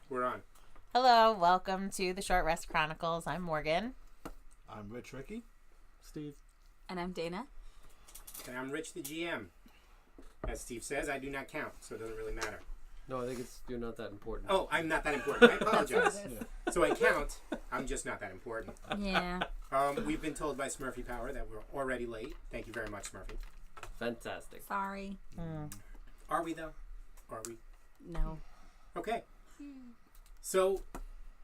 We're on. Hello, welcome to the Short Rest Chronicles. I'm Morgan. I'm Rich Ricky. Steve. And I'm Dana. And I'm Rich the GM. As Steve says, I do not count, so it doesn't really matter. No, I think you're not that important. Oh, I'm not that important. I apologize. So I count. I'm just not that important. Yeah. We've been told by Smurfy Power that we're already late. Thank you very much, Smurfy. Fantastic. Sorry. Are we, though? Are we? No. Okay. So,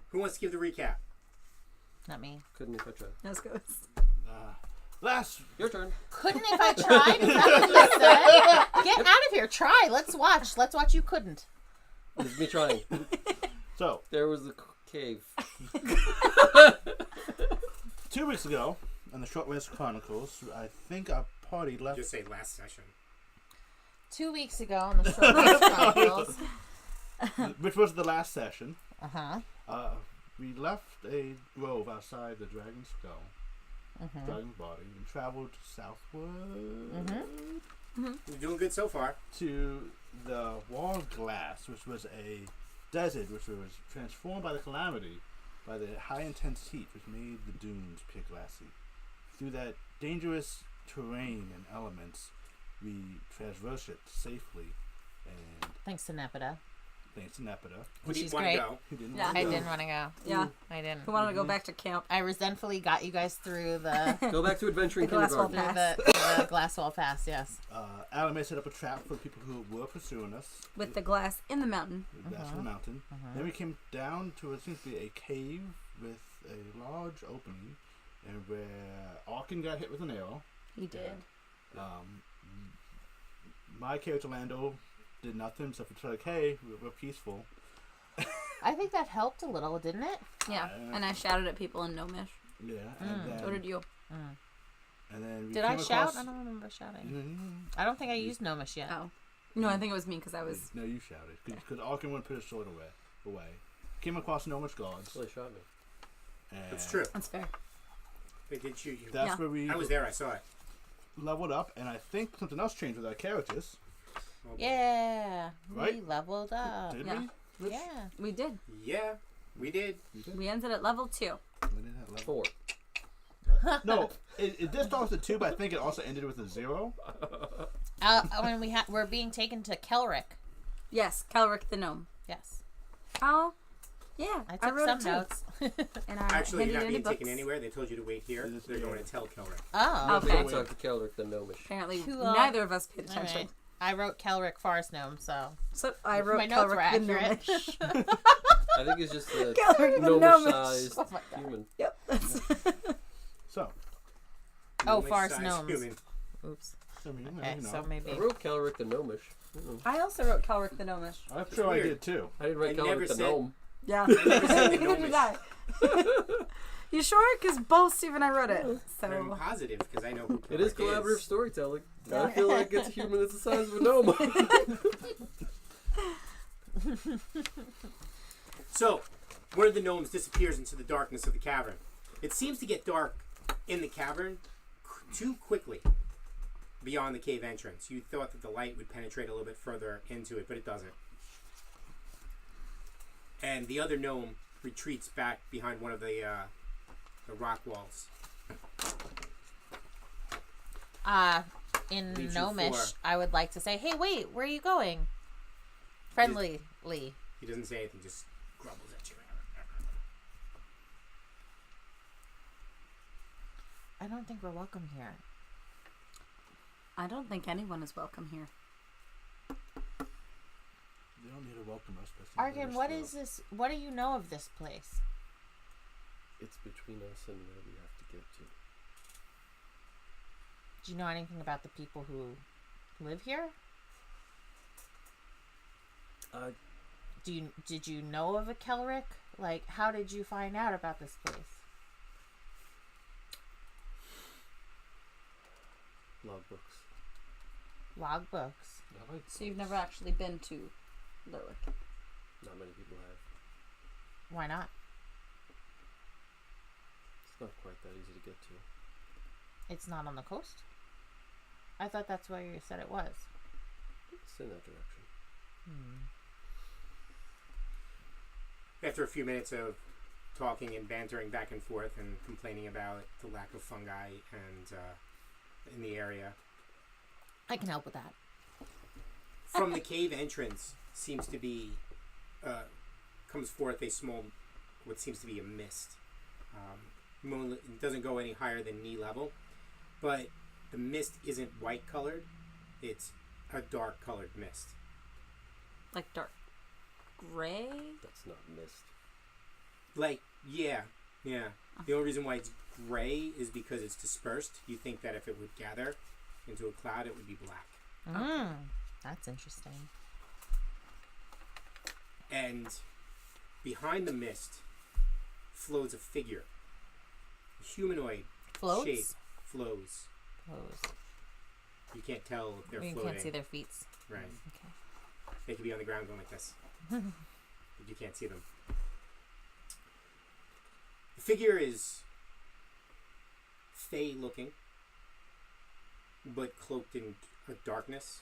who wants to give the recap? Not me. Couldn't if I tried. Let's go. Your turn. Couldn't if I tried? Is that what you said? Get out of here. Try. Let's watch. Let's watch you couldn't. It's me trying. So, There was the cave. 2 weeks ago, on the Short Rest Chronicles, I think our party left. Just say last session. 2 weeks ago on the Short Rest Chronicles. Which was the last session. Uh-huh. We left a grove outside the Dragon's Skull, Dragon's Body, and traveled southward You're doing good so far. to the Wall of Glass, which was a desert which was transformed by the calamity, by the high intense heat which made the dunes appear glassy. Through that dangerous terrain and elements, we traversed it safely, and Thanks to Nepeta. thanks to Nepeta, Who She's didn't want great. to go? who didn't Yeah. want to I go. didn't want to go. Yeah. I didn't. Who wanted to go back to camp? I resentfully got you guys through the Go back to adventuring The glass wall kindergarten. pass. the glass wall pass, yes. Alymae set up a trap for people who were pursuing us. With the glass in the mountain. That's the mountain. Then we came down to what seems to be a cave with a large opening, and where Arken got hit with an arrow. He did. My character Landal did nothing except for like, hey, we're peaceful. I think that helped a little, didn't it? Yeah. And I shouted at people in Gnomish. Yeah, and then So did you. And then we Did came I shout? across- I don't remember shouting. Mm, I don't think I used Gnomish yet. Oh. No, I think it was me because I was... No, you shouted because Arken went to put his sword away. Came across Gnomish guards. Well, they shot me. And That's true. That's fair. They did shoot you. That's Yeah. where we I was there. I saw it. leveled up, and I think something else changed with our characters. Oh, Yeah. We Right? leveled up. Did Yeah. we? Rich? Yeah. We did. Yeah, we did. We ended at level 2. We didn't have level. 4. No, it did start with a 2, but I think it also ended with a 0. When we're being taken to Kelrick. Yes. Calric the gnome. Yes. Oh. Yeah. I took wrote some it too. notes. And I Actually, you're handed not in being books. taken anywhere. They told you to wait here. They're going to tell Kelrick. Oh. Okay. They talked to Keldrick the Gnomish. Apparently, Cool. neither of us paid All attention. right. I wrote Kelrick Forest Gnome, so So I wrote my notes were Calric the accurate. gnomish. I think it's just a Calric the gnomish-sized Oh my God. human. Yep. So, Oh, Gnomish forest sized gnomes. human. Oops. I mean, Okay, you know, so maybe. I wrote Keldrick the Gnomish. I also wrote Calric the gnomish. I'm sure I weird. did too. I didn't write I never Keldrick the said- gnome. Yeah. never said the Neither did I. You sure? Because both Steve and I wrote it. I'm So positive because I know who It is Kelrick collaborative storytelling. I feel like it's a human that's the size of a gnome. So, one of the gnomes disappears into the darkness of the cavern. It seems to get dark in the cavern too quickly beyond the cave entrance. You thought that the light would penetrate a little bit further into it, but it doesn't. And the other gnome retreats back behind one of the rock walls. In Leaves you Gnomish, for- I would like to say, hey, wait, where are you going? Friendlyly. He doesn't say anything, just grumbles at you. I don't think we're welcome here. I don't think anyone is welcome here. They don't need to welcome us. but Arken, what is this? What do you know of this place? It's between us and where we have to get to. Do you know anything about the people who live here? Did you know of a Kelrick? Like, how did you find out about this place? Logbooks. Logbooks. Not like So you've never actually been to Lerwick. Not many people have. Why not? It's not quite that easy to get to. It's not on the coast? I thought that's where you said it was. It's in that direction. After a few minutes of talking and bantering back and forth and complaining about the lack of fungi and in the area, I can help with that. from the cave entrance seems to be comes forth a small, what seems to be a mist. It doesn't go any higher than knee level, but the mist isn't white colored. It's a dark colored mist. Like dark gray? That's not mist. Like, yeah. The only reason why it's gray is because it's dispersed. You think that if it would gather into a cloud, it would be black. That's interesting. And behind the mist floats a figure. A humanoid Floats? shape flows. Flows. You can't tell if they're You floating. can't see their feet. Right. Okay. They could be on the ground going like this. But you can't see them. The figure is fey looking, but cloaked in a darkness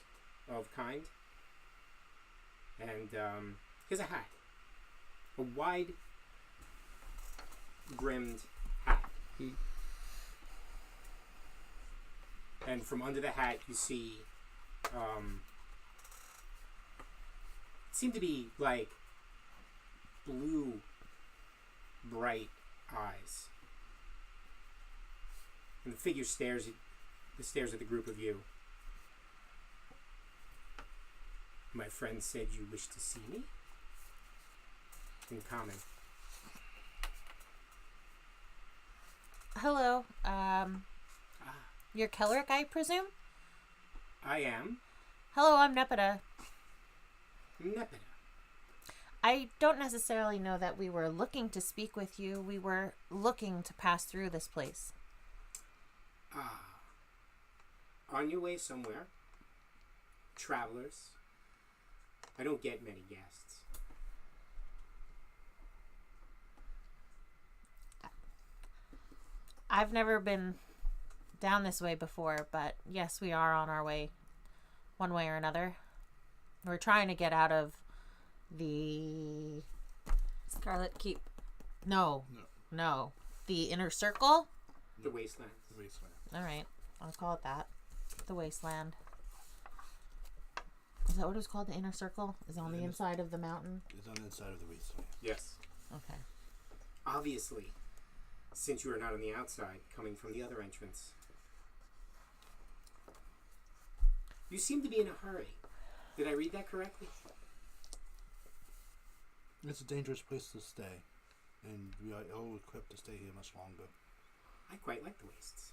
of kind. And he has a hat. A wide brimmed hat. And from under the hat you see seem to be like blue bright eyes. And the figure stares at the group of you. My friend said you wish to see me? In common. Hello. You're Kellerick, I presume? I am Hello, I'm Nepeta. Nepeta. I don't necessarily know that we were looking to speak with you. We were looking to pass through this place. On your way somewhere. Travelers. I don't get many guests. I've never been down this way before, but yes, we are on our way, one way or another. We're trying to get out of the... Scarlet Keep. No. The inner circle? The wastelands. The wasteland. All right. I'll call it that. The wasteland. Is that what it was called? The inner circle? Is it on the inside of the mountain? It's on the inside of the wasteland. Yes. Okay. Obviously, since you are not on the outside, coming from the other entrance. You seem to be in a hurry. Did I read that correctly? It's a dangerous place to stay, and we are ill equipped to stay here much longer. I quite like the wastes.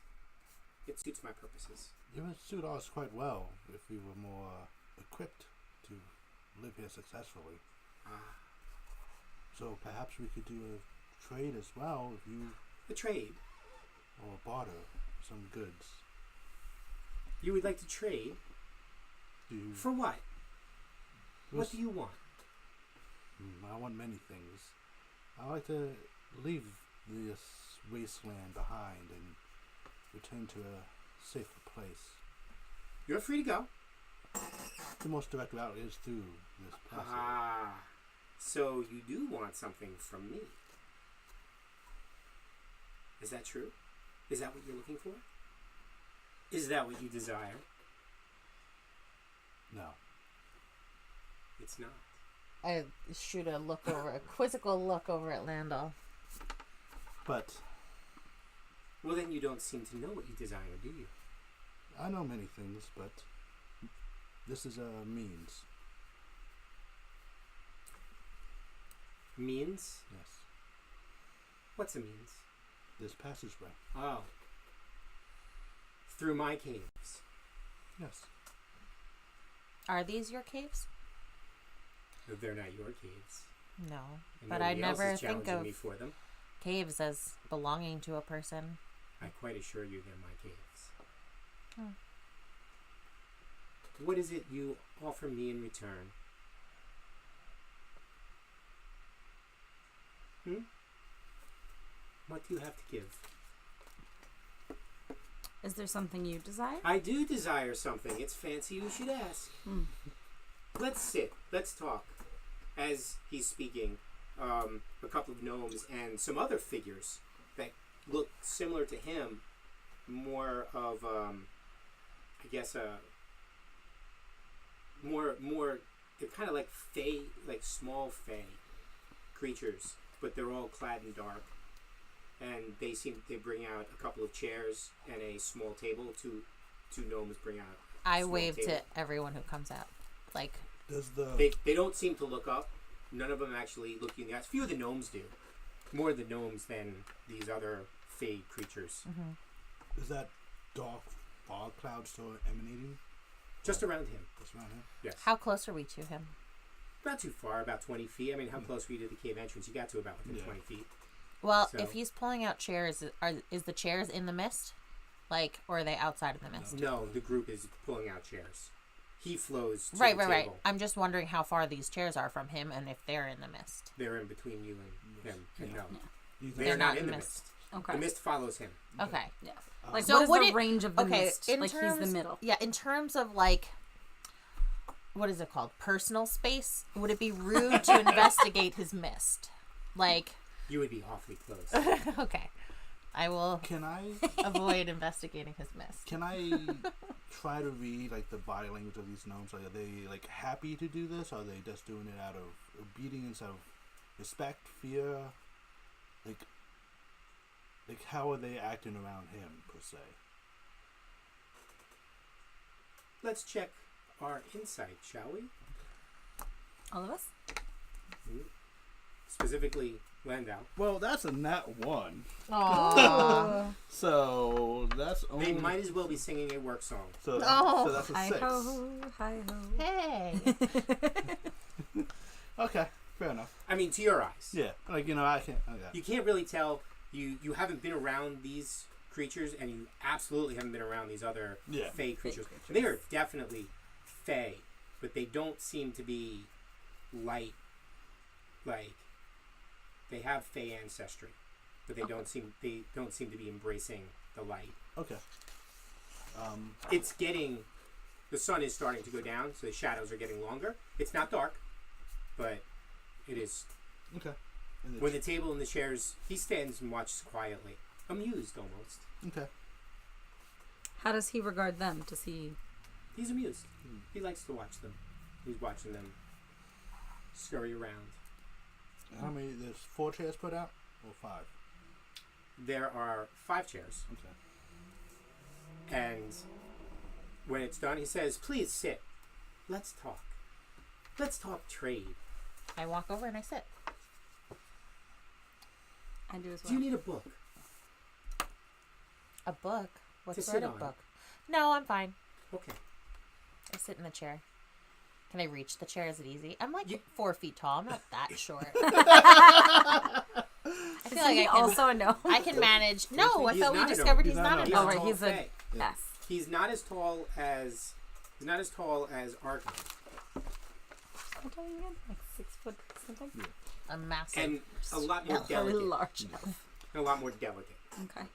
It suits my purposes. It would suit us quite well if we were more equipped to live here successfully. So perhaps we could do a trade as well, if you, A trade. or barter some goods. You would like to trade? Do you, For what? What Yes. do you want? I want many things. I like to leave this wasteland behind and return to a safer place. You're free to go. The most direct route is through this place. So you do want something from me. Is that true? Is that what you're looking for? Is that what you desire? No. It's not. I shoot a quizzical look over at Landal. But Well, then you don't seem to know what you desire, do you? I know many things, but this is a means. Means? Yes. What's a means? This passageway. Oh. Through my caves. Yes. Are these your caves? They're not your caves. No. And But I nobody else never is think challenging of me for them. caves as belonging to a person. I quite assure you they're my caves. Hmm. What is it you offer me in return? What do you have to give? Is there something you desire? I do desire something. It's fancy you should ask. Let's sit. Let's talk. As he's speaking, a couple of gnomes and some other figures that look similar to him, more of I guess more they're kind of like fae, like small fae creatures, but they're all clad in dark. And they bring out a couple of chairs and a small table. Two gnomes bring out. I wave to everyone who comes out. Like, Does the They don't seem to look up. None of them actually look you in the eyes. Few of the gnomes do. More the gnomes than these other fae creatures. Mm-hmm. is that dark fog cloud still emanating? Just around him. Just around him? Yes. how close are we to him? Not too far, about 20 feet. I mean, how close were you to the cave entrance? You got to about within 20 feet. Well, So- if he's pulling out chairs, is the chairs in the mist? Like, or are they outside of the mist? No, the group is pulling out chairs. He flows to Right. the table. I'm just wondering how far these chairs are from him and if they're in the mist. They're in between you and him. And no. You think- They're They're not not in the in mist. Okay. The mist follows him. Okay. Yeah. Like, So what is would the it- range of the Okay, mist? in Like, he's the middle. Yeah, in terms of like, what is it called? Personal space? Would it be rude to investigate his mist? Like, You would be awfully close. okay. I will Can I avoid investigating his mist. can I try to read like the body language of these gnomes? Like, are they like happy to do this? Are they just doing it out of obedience, out of respect, fear? Like how are they acting around him per se? Let's check our insight, shall we? All of us? Specifically, Landal. Well, that's a nat 1. Aww. So that's only They might as well be singing a work song. so, Oh. so that's a Hi 6. ho, hi ho. Hey. Okay, fair enough. I mean, to your eyes. Yeah, like I can't. Okay. You can't really tell. You haven't been around these creatures, and you absolutely haven't been around these other Yeah. fae creatures. creatures. They are definitely fae, but they don't seem to be light. Like they have fae ancestry, but they don't seem to be embracing the light. Okay. It's getting. The sun is starting to go down, so the shadows are getting longer. It's not dark, but it is. Okay. And When the table and the chairs, he stands and watches quietly, amused almost. okay. How does he regard them? Does he? He's amused. He likes to watch them. He's watching them scurry around. How many? There's 4 chairs put out, or 5? There are 5 chairs, Okay. and when it's done, he says, "Please sit. Let's talk. Let's talk trade. I walk over and I sit. I do as Do you well. need a book?" A book? What To sort sit of on. book? No, I'm fine. Okay. I sit in the chair. Can I reach the chair? Is it easy? I'm like You- 4 feet tall. I'm not that short. I Is feel like he I can, also a gnome? I can manage. No, I He's thought we not a discovered gnome. he's not a He's Oh, gnome. right, tall he's a fae. yes. He's not as tall as Arken, How tall are you again? Like 6 foot something? A massive. and a lot more Very delicate, large elf. and a lot more delicate. Okay.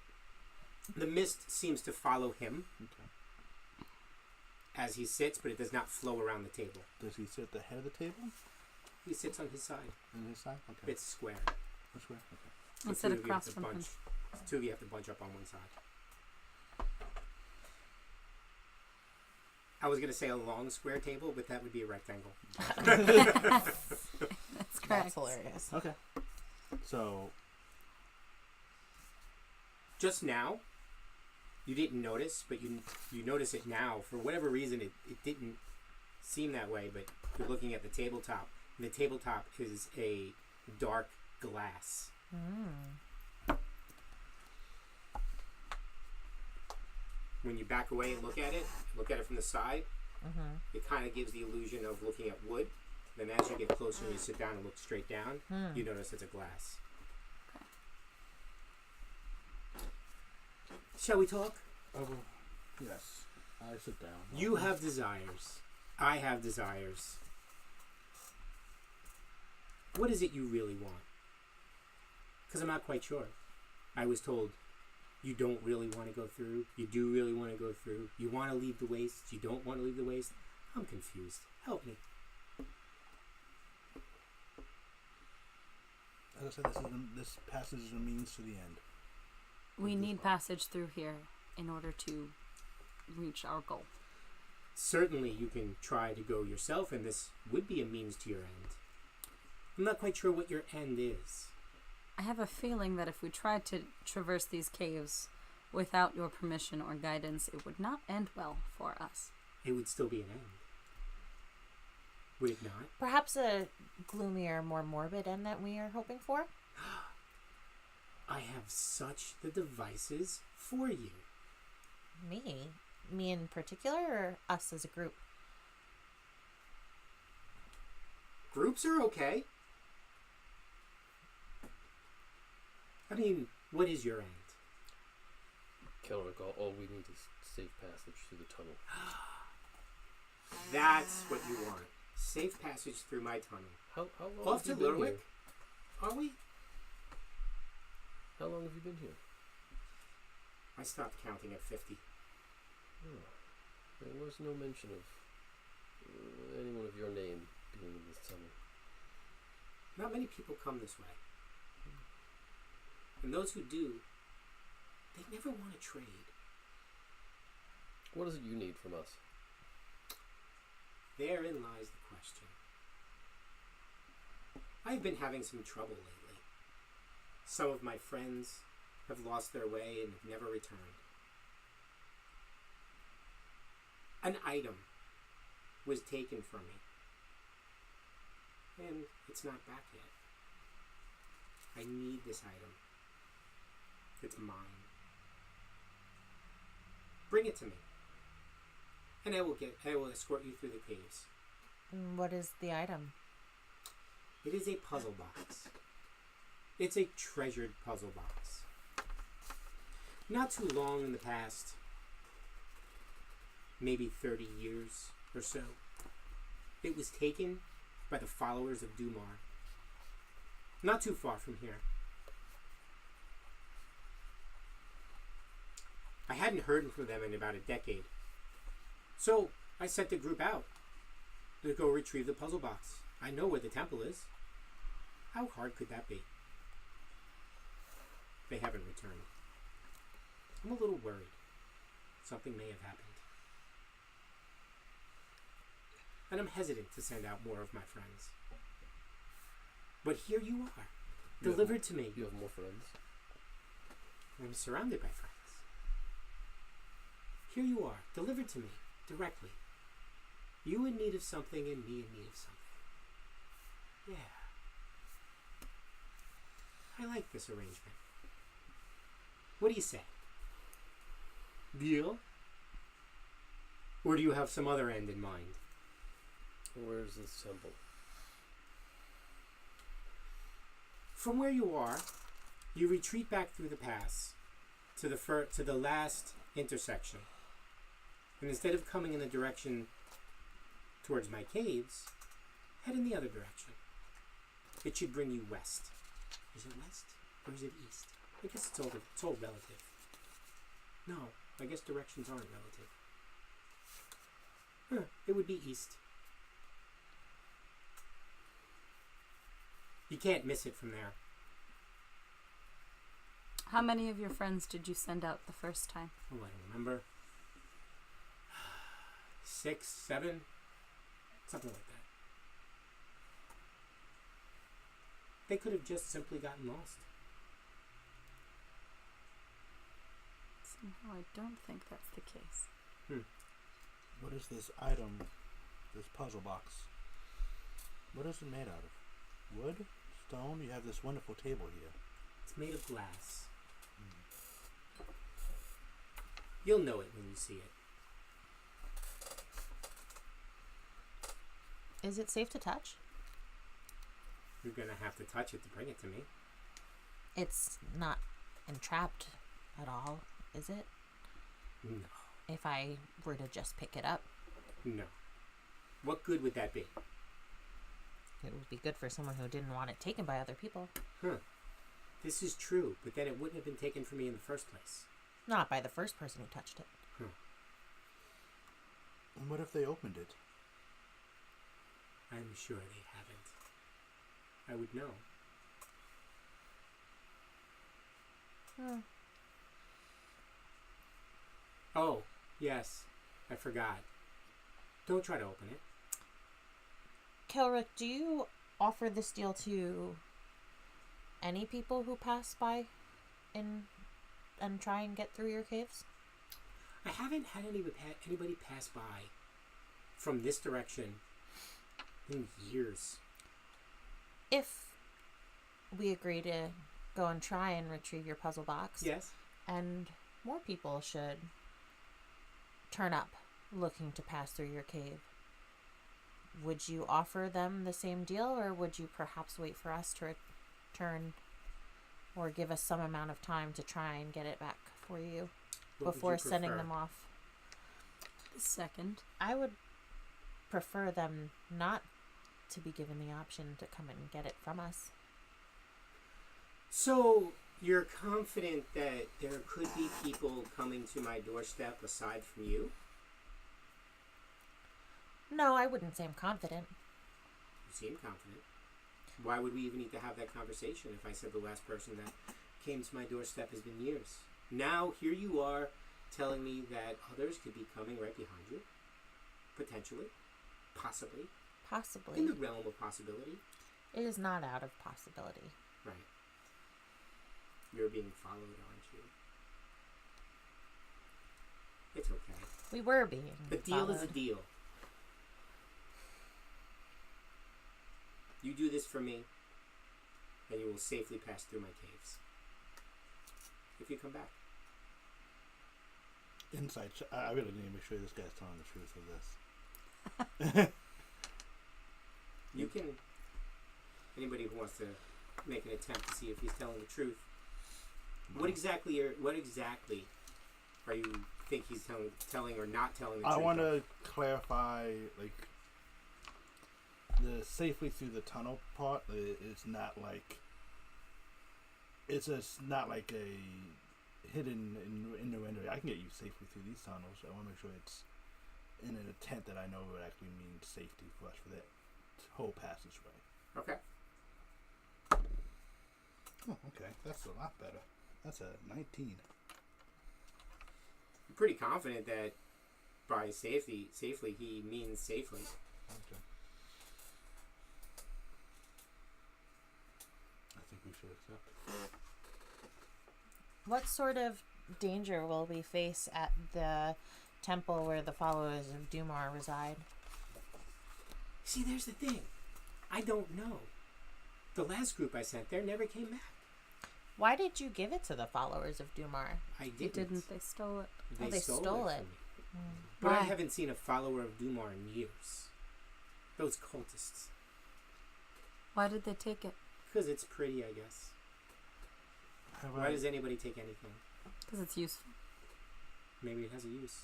The mist seems to follow him Okay. as he sits, but it does not flow around the table. Does he sit at the head of the table? He sits on his side. On his side? Okay. It's square. Which way? Okay. The Instead two of of you have across to from him. bunch. The 2 of you have to bunch up on one side. I was gonna say a long square table, but that would be a rectangle. That's correct. That's hilarious. Okay. So, Just now, you didn't notice, but you notice it now. For whatever reason, it didn't seem that way, but you're looking at the tabletop. And the tabletop is a dark glass. When you back away and look at it from the side, it kind of gives the illusion of looking at wood. Then as you get closer and you sit down and look straight down, you notice it's a glass. Shall we talk? yes. I sit down. You have desires. I have desires. What is it you really want? Because I'm not quite sure. I was told you don't really want to go through. You do really want to go through. You want to leave the waste. You don't want to leave the waste. I'm confused. Help me. As I said, this passage is a means to the end. We need passage through here in order to reach our goal. Certainly you can try to go yourself, and this would be a means to your end. I'm not quite sure what your end is. I have a feeling that if we tried to traverse these caves without your permission or guidance, it would not end well for us. It would still be an end. Would it not? Perhaps a gloomier, more morbid end that we are hoping for? I have such the devices for you. Me? Me in particular, or us as a group? Groups are okay. I mean, what is your end? Kelric, all we need is safe passage through the tunnel. That's what you want. Safe passage through my tunnel. How long Off have to you been Lurwick? here? Are we? How long have you been here? I stopped counting at 50. Oh, there was no mention of anyone of your name being in this tunnel. Not many people come this way. And those who do, they never want to trade. What is it you need from us? Therein lies the question. I've been having some trouble lately. Some of my friends have lost their way and have never returned. An item was taken from me, and it's not back yet. I need this item. It's mine. Bring it to me, and I will escort you through the caves. What is the item? It is a puzzle box. It's a treasured puzzle box. Not too long in the past, maybe 30 years or so, it was taken by the followers of Dumar. Not too far from here. I hadn't heard from them in about a decade. So I sent the group out to go retrieve the puzzle box. I know where the temple is. How hard could that be? They haven't returned. I'm a little worried. Something may have happened. And I'm hesitant to send out more of my friends. But here you are, delivered to me. You have more friends? I'm surrounded by friends. Here you are, delivered to me, directly. You in need of something and me in need of something. Yeah. I like this arrangement. What do you say? Deal? Or do you have some other end in mind? Where's this temple? From where you are, you retreat back through the pass to the last intersection. And instead of coming in the direction towards my caves, head in the other direction. It should bring you west. Is it west or is it east? I guess it's all relative. No, I guess directions aren't relative. It would be east. You can't miss it from there. How many of your friends did you send out the first time? Oh, I don't remember. 6, 7, something like that. They could have just simply gotten lost. Somehow I don't think that's the case. What is this item, this puzzle box? What is it made out of? Wood? Stone? You have this wonderful table here. It's made of glass. You'll know it when you see it. Is it safe to touch? You're gonna have to touch it to bring it to me. It's not entrapped at all, is it? No. If I were to just pick it up, No. What good would that be? it would be good for someone who didn't want it taken by other people. This is true, but then it wouldn't have been taken from me in the first place. Not by the first person who touched it. And what if they opened it? I'm sure they haven't. I would know. Oh, yes. I forgot. Don't try to open it. Kelrick, do you offer this deal to any people who pass by and try and get through your caves? I haven't had anybody pass by from this direction in years. If we agree to go and try and retrieve your puzzle box, Yes. and more people should turn up looking to pass through your cave, would you offer them the same deal, or would you perhaps wait for us to return or give us some amount of time to try and get it back for you What would before you sending prefer? them off? Second. I would prefer them not to be given the option to come and get it from us. So, you're confident that there could be people coming to my doorstep aside from you? No, I wouldn't say I'm confident. You seem confident. Why would we even need to have that conversation if I said the last person that came to my doorstep has been years? Now, here you are telling me that others could be coming right behind you? Potentially? Possibly? Possibly. In the realm of possibility? It is not out of possibility. Right. You're being followed, aren't you? It's okay. We were being A deal is a followed. deal. You do this for me, and you will safely pass through my caves. If you come back. Inside. I really need to make sure this guy's telling the truth of this. You can. Anybody who wants to make an attempt to see if he's telling the truth. What exactly are you think he's telling or not telling the truth? I want to clarify, like, the safely through the tunnel part. It's not like. It's just not like a hidden innuendo. I can get you safely through these tunnels. I want to make sure it's in an intent that I know would actually mean safety for us for that whole passageway. Okay. Oh, okay. That's a lot better. That's a 19. I'm pretty confident that by safely he means safely. Okay. I think we should accept it. What sort of danger will we face at the temple where the followers of Dumar reside? See, there's the thing. I don't know. The last group I sent there never came back. Why did you give it to the followers of Dumar? I You didn't. didn't. They stole it. They, they stole it. from me. But I Why? haven't seen a follower of Dumar in years. Those cultists. Why did they take it? Because it's pretty, I guess. Why does anybody take anything? Because it's useful. Maybe it has a use.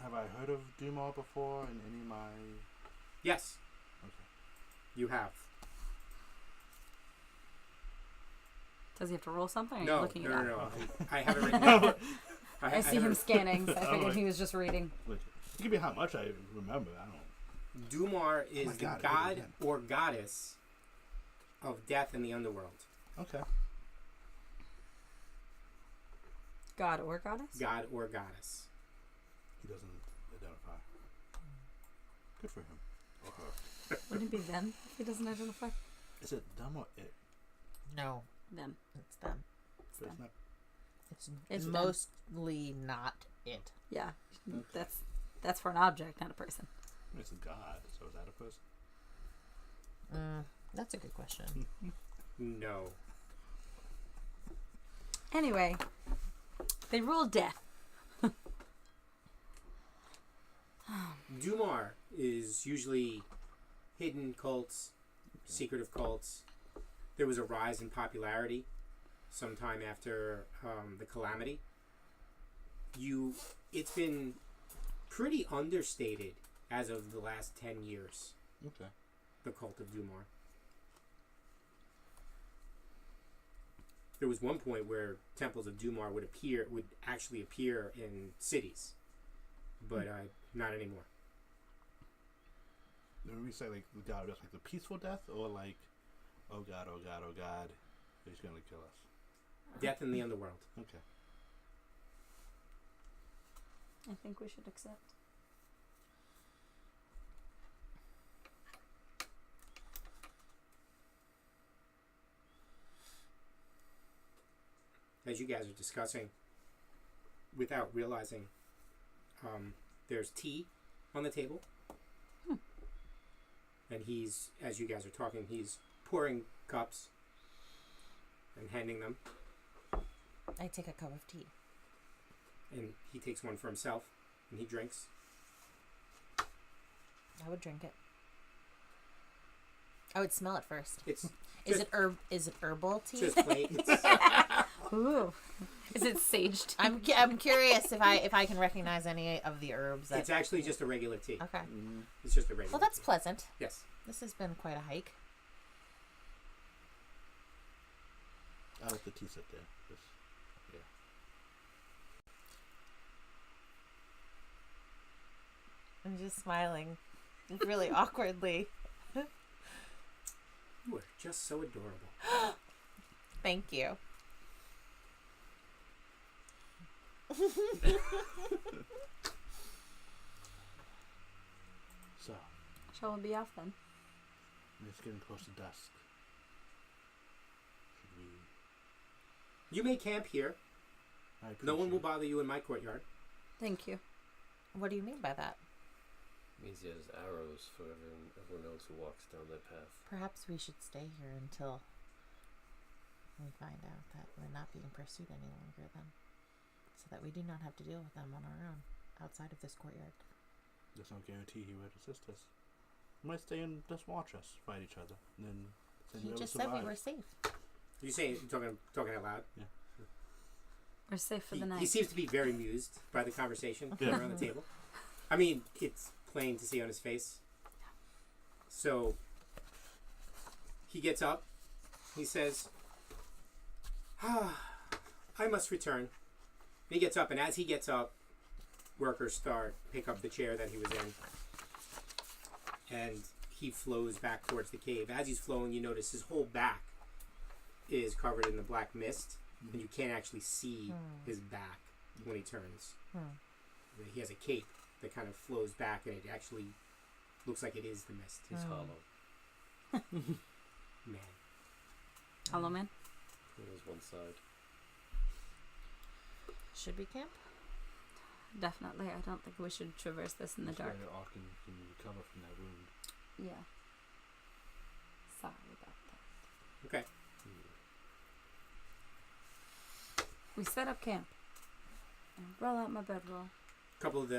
Have I heard of Dumar before in any of my... Yes, Okay. you have. Does he have to roll something? Or are you No, looking no, it no, up? no. I have it written down. I see have him it- scanning, so I figured Alright. he was just reading. Wait, give me how much I remember. I don't... Dumar is my the God, I did it god again. or goddess of death in the underworld. Okay. God or goddess? God or goddess. He doesn't identify. Good for him. Or her. Wouldn't it be them if he doesn't identify? Is it them or it? No, Them. it's them. So it's not... It's It's them. mostly not it. Yeah. That's for an object, not a person. It's a god, so is that a person? That's a good question. No. Anyway, they rule death. Dumar is usually hidden cults, secretive cults. There was a rise in popularity sometime after the calamity. It's been pretty understated as of the last 10 years, Okay. the cult of Dumar. There was one point where temples of Dumar would actually appear in cities, but not anymore. When we say like the god, just like the peaceful death, or like, oh god, he's gonna kill us. Death in the underworld. Okay. I think we should accept. As you guys are discussing, without realizing, there's tea on the table. And he's, as you guys are talking, he's pouring cups and handing them. I take a cup of tea. And he takes one for himself and he drinks. I would drink it. I would smell it first. It's Is it herbal tea? just plain. Ooh. Is it sage tea? I'm curious if I can recognize any of the herbs. That, It's actually just a regular tea. okay. Mm-hmm. It's just a regular. Well, that's tea. pleasant. Yes. This has been quite a hike. I'll let the tea sit there. Just, I'm just smiling, really awkwardly. You are just so adorable. Thank you. So, Shall we be off then? it's getting close to dusk. Should we? You may camp here. I No one will appreciate- bother you in my courtyard. Thank you. What do you mean by that? Means he has arrows for everyone else who walks down that path. Perhaps we should stay here until we find out that we're not being pursued any longer then. So that we do not have to deal with them on our own outside of this courtyard. There's no guarantee he would assist us. He might stay and just watch us fight each other, and then send He whoever just said we survives. were safe. You say you're talking out loud. We're safe for the He night. seems to be very amused by the conversation Yeah. around the table. I mean, it's plain to see on his face. So he gets up. He says, I must return. He gets up, and as he gets up, workers pick up the chair that he was in. And he flows back towards the cave. As he's flowing, you notice his whole back is covered in the black mist. And you can't actually see his back when he turns. He has a cape that kind of flows back, and it actually looks like it is the mist. He's hollow. Man. Hollow man? There's one side. Should we camp? Definitely. I don't think we should traverse this in the dark. Maybe Arken can recover from that wound. Yeah. Sorry about that. Okay. We set up camp. And roll out my bedroll. Couple of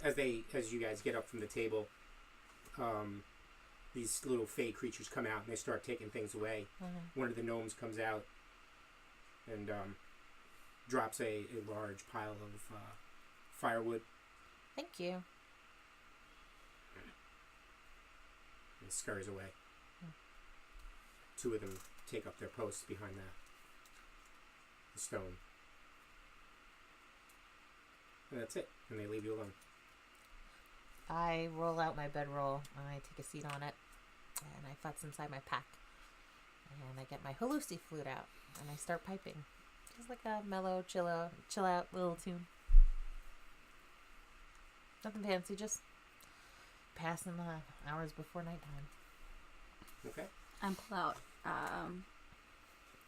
as you guys get up from the table, these little fey creatures come out and they start taking things away. One of the gnomes comes out and drops a large pile of firewood Thank you. and scurries away. Two of them take up their posts behind the stone. And that's it. And they leave you alone. I roll out my bedroll and I take a seat on it and I futz inside my pack. And I get my Halusi flute out and I start piping. Just like a mellow, chill out little tune. Nothing fancy, just passing the hours before nighttime. Okay. And pull out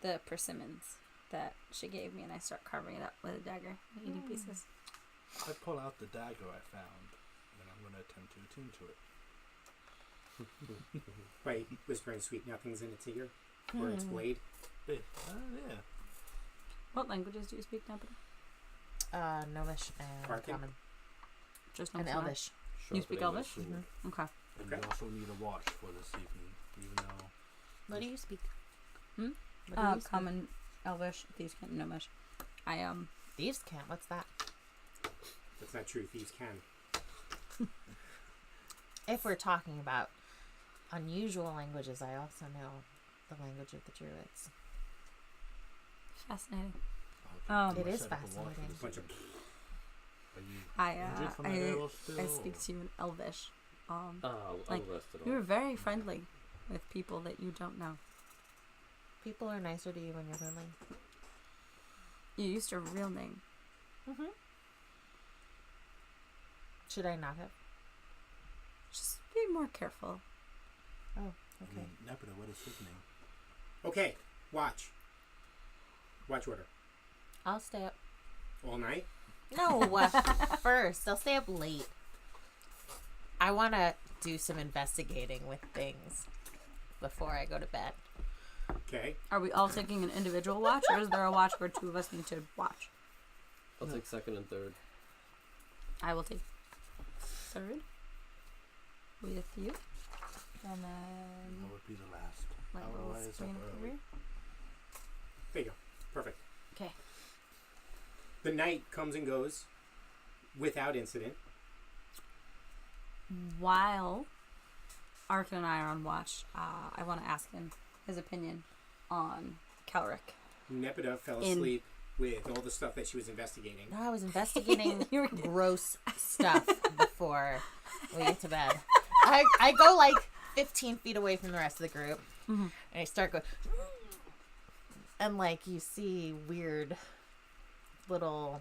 the persimmons that she gave me, and I start carving it up with a dagger, eating pieces. I pull out the dagger I found, and I'm going to attempt to attune to it. By whispering sweet nothings in its ear. Or its blade. Yeah. What languages do you speak, Nepeta? Gnomish and Arken? common. Just And Elvish. Elvish. You speak Elvish? Mm-hmm. Okay. And Okay. we also need a watch for this evening, even though... What do you speak? Hmm? What do you speak? Common, Elvish, Thieves' Cant, Gnomish. Thieves' Cant, what's that? That's not true. Thieves can. If we're talking about unusual languages, I also know the language of the Druids. Fascinating. It is set up a watch for fascinating. this Bunch of- evening. Are you injured from that arrow still? I speak to you in Elvish. I'll Like, rest it You're off. very friendly with people that you don't know. People are nicer to you when you're friendly. You used your real name. Mm-hmm. Should I not have? Just be more careful. Oh, I okay. mean, Nepeta, what is his name? Okay, watch. Watch order. I'll stay up. All night? No, first. I'll stay up late. I want to do some investigating with things before I go to bed. Okay. Are we all taking an individual watch, or is there a watch where two of us need to watch? I'll take second and third. I will take third with you. And then What would be the last? Landal How will is up swing in early? here. There you go. Perfect. Okay. The night comes and goes without incident. While Arken and I are on watch, I want to ask him his opinion on Calric. Nepeta fell In- asleep with all the stuff that she was investigating. No, I was investigating You were- gross stuff before we get to bed. I go like 15 feet away from the rest of the group, Mhm. and I start going, and like you see weird little,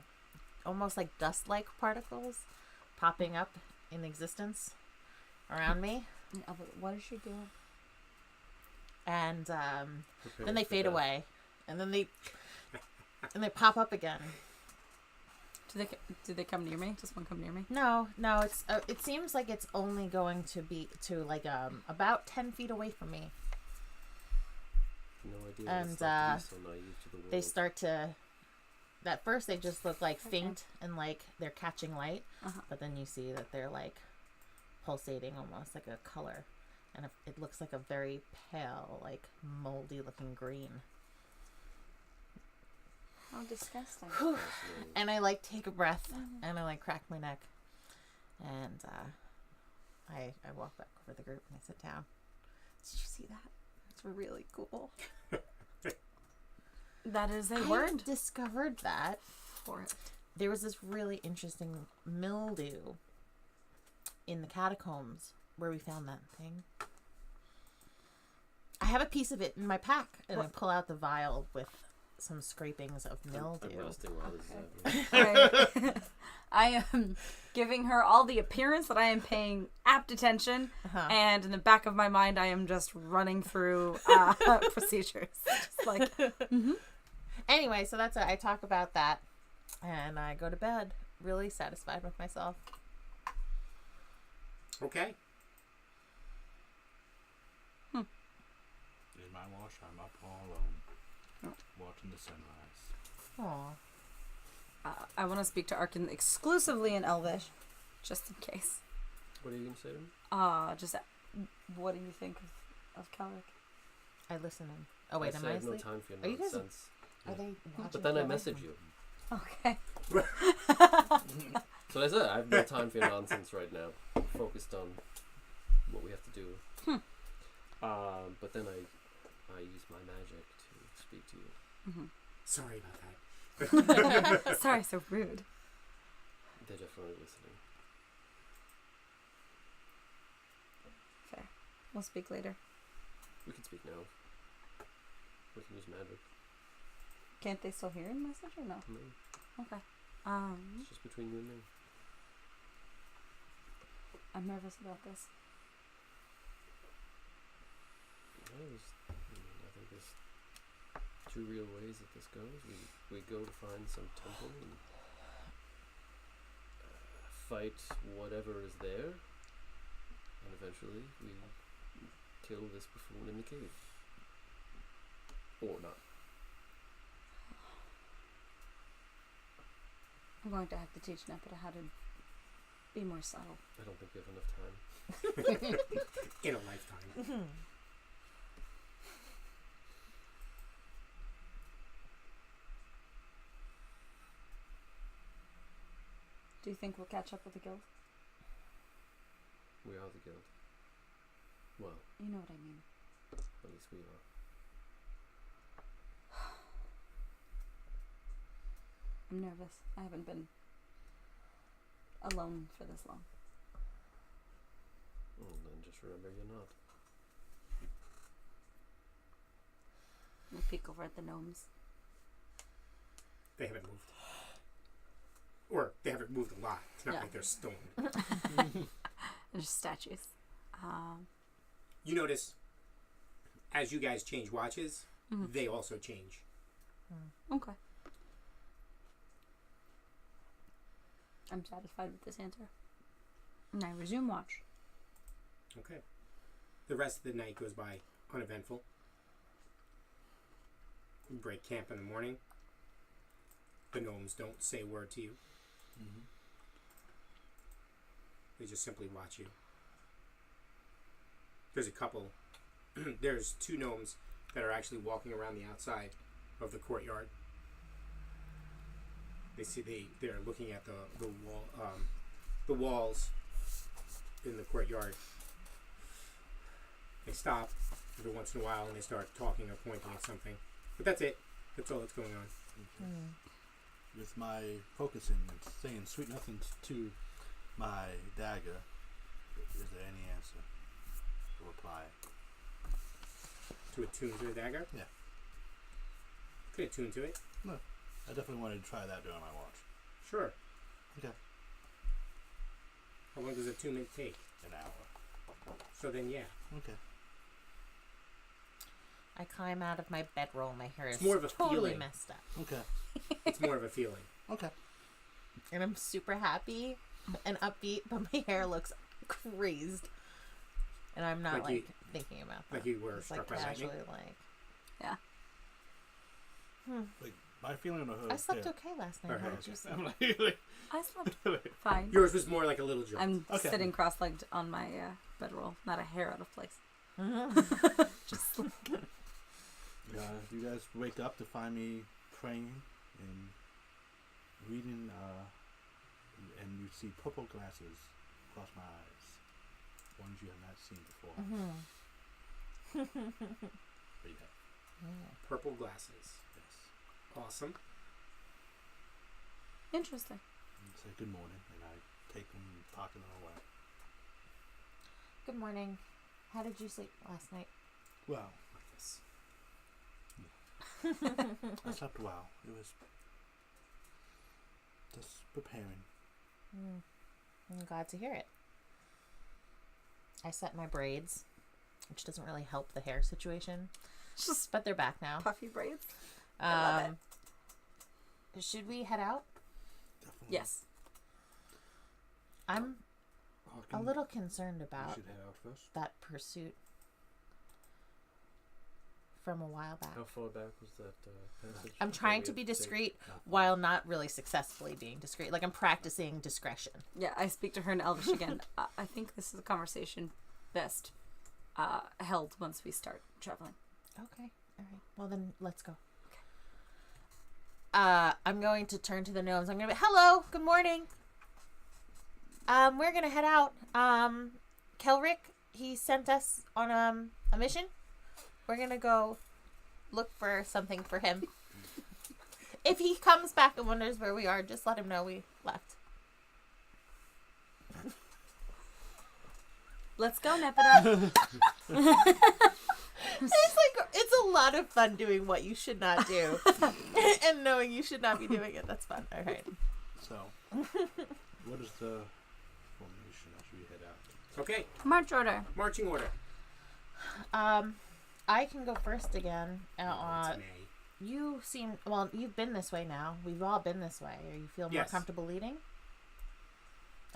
almost like dust-like particles popping up in existence around me, Yeah, but what is she doing? and Prepare then they for fade death. away, and then they pop up again. Do they come near me? Does one come near me? No, it's it seems like it's only going to be to like about 10 feet away from me. No idea. And, It's not to be so naive to the world. They start to. At first, they just look like faint and like they're catching light, Uh-huh. but then you see that they're like pulsating, almost like a color, and it looks like a very pale, like moldy-looking green. How disgusting. And I like take a breath and I like crack my neck, and I walk back over the group and I sit down. Did you see that? It's really cool. That is a I word discovered that for it. there was this really interesting mildew in the catacombs where we found that thing. I have a piece of it in my pack, and I pull out the vial with some scrapings of mildew. I'm resting while this is happening. I am giving her all the appearance that I am paying apt attention, Uh-huh. and in the back of my mind, I am just running through procedures. Just like, Anyway, so that's it. I talk about that, and I go to bed really satisfied with myself. Okay. In my wash, I'm up all alone, watching the sunrise. Aw. I want to speak to Arken exclusively in Elvish, just in case. What are you going to say to me? Just what do you think of Calric? I listen in. Oh, wait, I am say I I have no asleep? time for your Are you guys- nonsense. Are they watching? But then I away message from- you. Okay. So I said I have no time for your nonsense right now. I'm focused on what we have to do. But then I use my magic to speak to you. Sorry about that. Sorry, so rude. They're definitely listening. Fair. We'll speak later. We can speak now. We can use magic. Can't they still hear a message or no? No, Okay. it's just between you and me. I'm nervous about this. I think there's two real ways that this goes. We go to find some temple and fight whatever is there, and eventually we kill this buffoon in the cave. Or not. I'm going to have to teach Nepeta how to be more subtle. I don't think we have enough time. In a lifetime. Do you think we'll catch up with the guild? We are the guild. Well, You know what I mean. at least we are. I'm nervous. I haven't been alone for this long. Well, then just remember you're not. We'll peek over at the gnomes. They haven't moved. Or they haven't moved a lot. It's not Yeah. like they're stone. They're just statues. You notice, as you guys change watches, they also change. Okay. I'm satisfied with this answer. And I resume watch. Okay. The rest of the night goes by uneventful. You break camp in the morning. The gnomes don't say a word to you. They just simply watch you. There's a couple. There's 2 gnomes that are actually walking around the outside of the courtyard. They see they're looking at the wall, the walls in the courtyard. They stop every once in a while and they start talking or pointing at something. But that's it. That's all that's going on. With my focusing and saying sweet nothings to my dagger, is there any answer or reply? To attune to the dagger? Yeah. Could attune to it? No. I definitely wanted to try that during my watch. Sure. Okay. How long does attunement take? An hour. So then, yeah. Okay. I climb out of my bedroll. My hair is It's more of a totally feeling. messed up. Okay. It's more of a feeling. Okay. And I'm super happy and upbeat, but my hair looks crazed. And I'm not Like you- thinking about that. Like you were It's struck like by lightning. casually like. Like my feeling of her. I slept okay last night. Okay. How did you sleep? I'm like, I slept fine. Yours was more like a little jolt. I'm Okay. sitting cross-legged on my bedroll, not a hair out of place. Just you guys wake up to find me praying and reading, and you see purple glasses across my eyes, ones you have not seen before. But yeah, Purple glasses. yes. Awesome. interesting. And say good morning, and I take them and pocket them away. Good morning. How did you sleep last night? Well, Like this. I slept well. It was just preparing. I'm glad to hear it. I set my braids, which doesn't really help the hair situation, Just but they're back now. puffy braids. I love Should we head out? Definitely. Yes. I'm a Arken, little concerned you about should head out first. that pursuit from a while back. How far back was that passage? I'm that trying we to had be take? discreet while not really successfully being discreet. Like I'm practicing discretion. Yeah, I speak to her in Elvish again. I think this is a conversation best held once we start traveling. Okay. All right. Well, then let's go. I'm going to turn to the gnomes. I'm going to be, hello, good morning. We're going to head out. Kelric, he sent us on a mission. We're going to go look for something for him. If he comes back and wonders where we are, just let him know we left. Let's go, Nepeta. It's a lot of fun doing what you should not do and knowing you should not be doing it. That's fun. All right. So, what is the formation as we head out? Okay. March order. Marching order. I can go first again. It's May. You seem well. You've been this way now. We've all been this way. Are you feel more Yes. comfortable leading?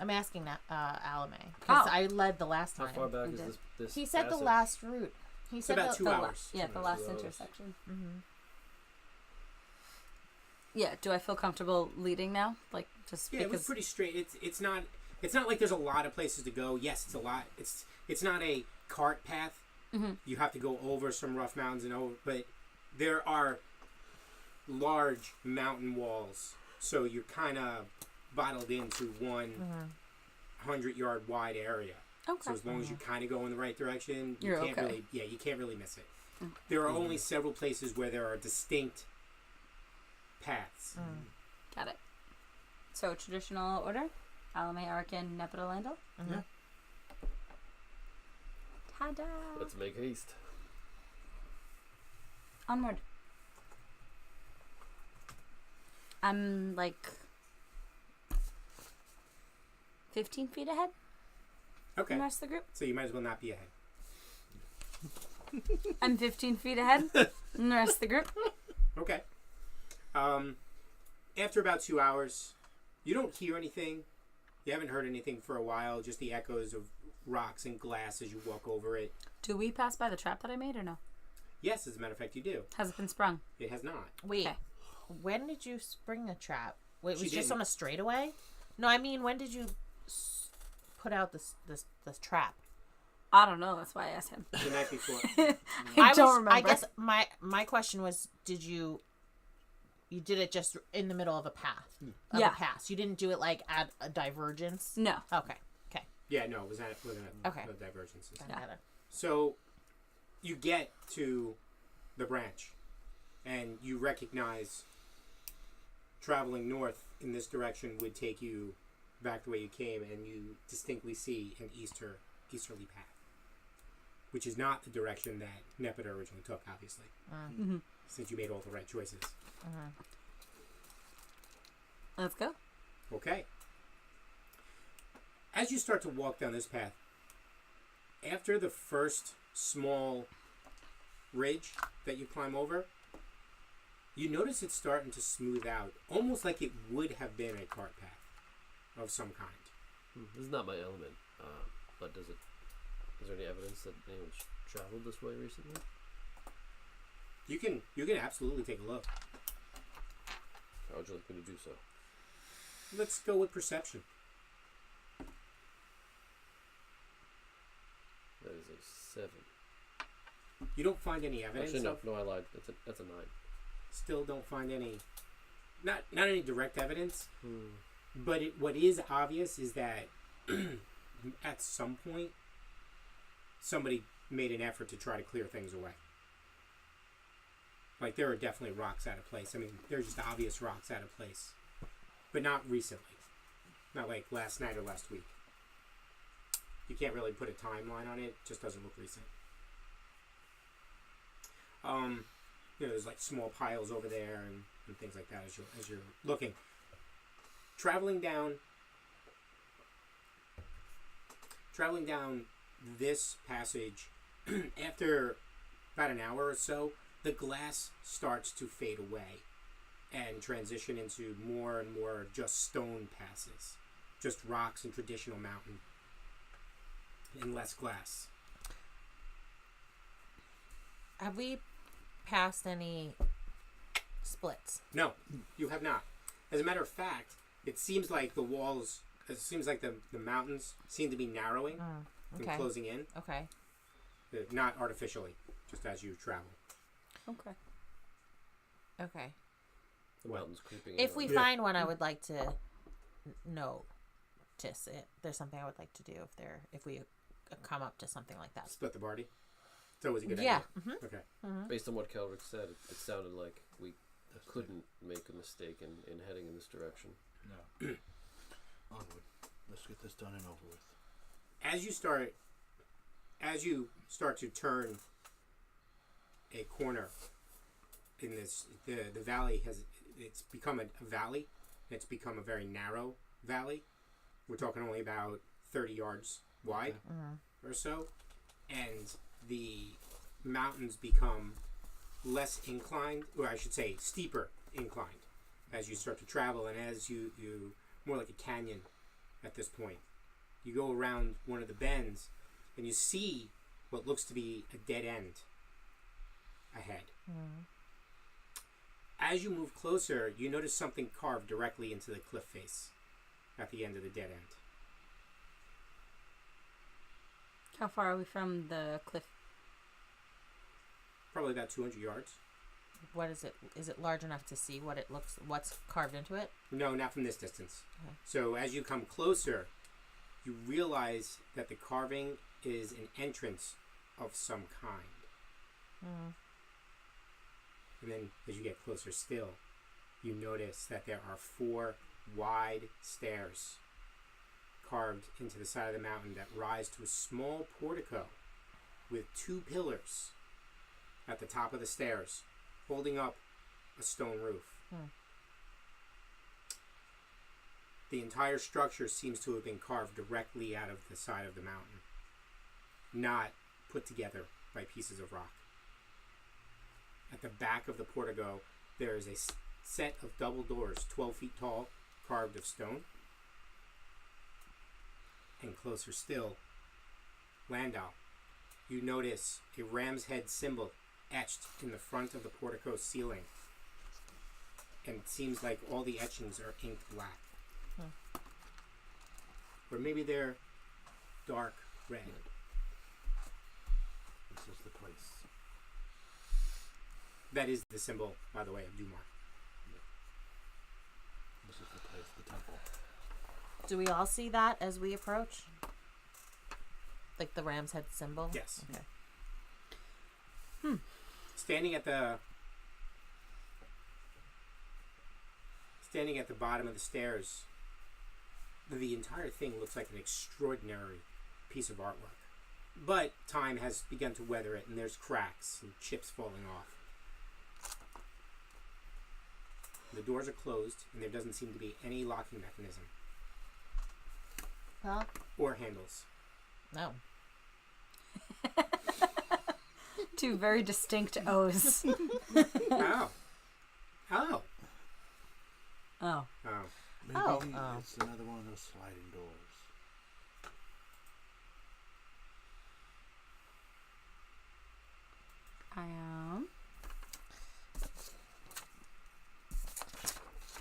I'm asking that Alymae because Oh. I led the last How time. far back You is did. this He said the passage? last route. He said about the, 2 the hours. Yeah, the last 2 hours. intersection. Mm-hmm. Yeah, do I feel comfortable leading now? Like, just Yeah, it was because... pretty straight. It's not like there's a lot of places to go. Yes, it's a lot. It's not a cart path. Mm-hmm. You have to go over some rough mountains and over, but there are large mountain walls, so you're kind of bottled into one 100-yard wide area. Okay. So as long as you kind of go in the right direction, you You're can't okay. really, you can't really miss it. Mm. There are only several places where there are distinct paths. Got it. So, traditional order? Alymae, Arken, Nepeta, Landal? Yeah. Ta-da! Let's make haste. Onward. I'm like 15 feet ahead Okay. from the rest of the group. So you might as well not be ahead. I'm 15 feet ahead from the rest of the group. Okay. After about 2 hours, you don't hear anything. You haven't heard anything for a while, just the echoes of rocks and glass as you walk over it. Do we pass by the trap that I made or no? Yes, as a matter of fact, you do. Has it been sprung? It has not. Wait, Okay. when did you spring a trap? Wait, it She was just didn't. on a straightaway? No, I mean, when did you put out this trap? I don't know. That's why I asked him. The night before. I don't remember. I guess my question was, did you did it just in the middle of a path? Of Yeah. a pass. You didn't do it like at a divergence? No. Okay. Okay. Yeah, no, it wasn't Okay. no divergences. Got it. So you get to the branch and you recognize traveling north in this direction would take you back the way you came, and you distinctly see an easterly path, which is not the direction that Nepeta originally took, obviously, since you made all the right choices. Let's go. Okay. As you start to walk down this path, after the first small ridge that you climb over, you notice it's starting to smooth out, almost like it would have been a cart path of some kind. This is not my element, but is there any evidence that anyone's traveled this way recently? You can absolutely take a look. How would you like me to do so? Let's go with perception. That is a 7. You don't find any evidence. Actually, of, no, I lied. That's a 9. Still don't find any. Not any direct evidence. But what is obvious is that at some point, somebody made an effort to try to clear things away. Like, there are definitely rocks out of place. I mean, there's just obvious rocks out of place. But not recently. Not like last night or last week. You can't really put a timeline on it. It just doesn't look recent. There's like small piles over there and things like that as you're looking. Traveling down this passage, after about an hour or so, the glass starts to fade away and transition into more and more just stone passes, just rocks and traditional mountain, and less glass. Have we passed any splits? No, you have not. As a matter of fact, it seems like the mountains seem to be narrowing Okay. and closing in. Okay. Not artificially, just as you travel. Okay. Okay. The mountain's creeping in If on we me. find one, I would like to notice it. There's something I would like to do if we come up to something like that. Split the party. It's always a good Yeah. idea. Okay. Based on what Kelrick said, it sounded like we couldn't make a mistake in heading in this direction. No. Onward. Let's get this done and over with. As you start to turn a corner in this, the valley it's become a valley. It's become a very narrow valley. We're talking only about 30 yards wide or so, and the mountains become less inclined, or I should say steeper inclined, as you start to travel, and as you more like a canyon at this point. You go around one of the bends and you see what looks to be a dead end ahead. As you move closer, you notice something carved directly into the cliff face at the end of the dead end. How far are we from the cliff? Probably about 200 yards. What is it? Is it large enough to see what's carved into it? No, not from this distance. Okay. So as you come closer, you realize that the carving is an entrance of some kind. And then as you get closer still, you notice that there are 4 wide stairs carved into the side of the mountain that rise to a small portico with 2 pillars at the top of the stairs, holding up a stone roof. The entire structure seems to have been carved directly out of the side of the mountain, not put together by pieces of rock. At the back of the portico, there is a set of double doors, 12 feet tall, carved of stone. And closer still, Landal, you notice a ram's head symbol etched in the front of the portico ceiling. And it seems like all the etchings are inked black. Or maybe they're dark red. This is the place. That is the symbol, by the way, of Dumar. This is the place, the temple. Do we all see that as we approach? Like the ram's head symbol? Yes. Okay. Standing at the bottom of the stairs, the entire thing looks like an extraordinary piece of artwork. But time has begun to weather it, and there's cracks and chips falling off. The doors are closed, and there doesn't seem to be any locking mechanism. Well, Or handles. no. Two very distinct O's. Oh. Oh. Oh. Oh. Maybe Oh. it's another one of those sliding doors.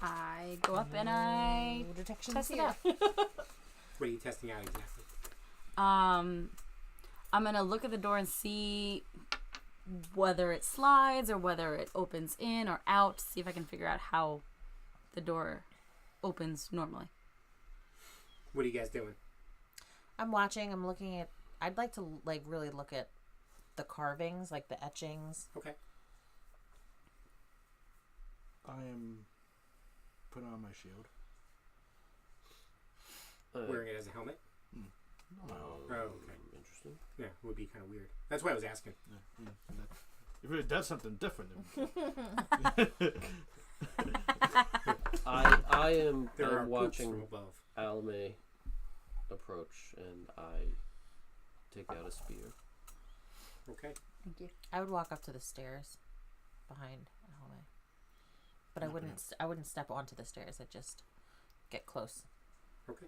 I go up and I detection test it here. out. What are you testing out exactly? I'm gonna look at the door and see whether it slides or whether it opens in or out. See if I can figure out how the door opens normally. What are you guys doing? I'm watching. I'm looking at. I'd like to like really look at the carvings, like the etchings. Okay. I am putting on my shield. Wearing it as a helmet? Oh, Oh, okay. Interesting. Yeah, it would be kind of weird. That's why I was asking. yeah. If it does something different, then I am There are I'm poops from watching above. Alymae approach, and I take out a spear. Okay. Thank you. I would walk up to the stairs behind Alymae, but I wouldn't. I wouldn't step onto the stairs. I'd just get close. Okay.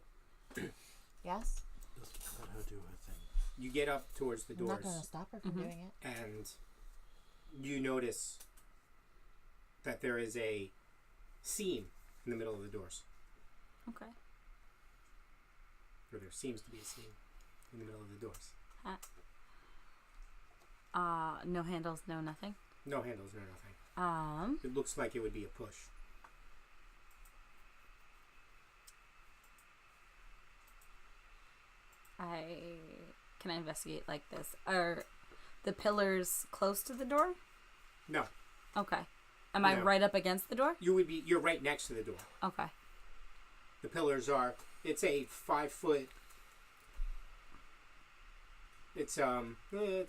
Yes. just let her do her thing. You get up towards the I'm not doors, gonna stop her from doing it. and you notice that there is a seam in the middle of the doors. Okay. Or there seems to be a seam in the middle of the doors. No handles, no nothing. No handles, no nothing. It looks like it would be a push. Can I investigate like this? Are the pillars close to the door? No. Okay. Am I No. right up against the door? You're right next to the door. Okay. The pillars are, it's a 5 foot, it's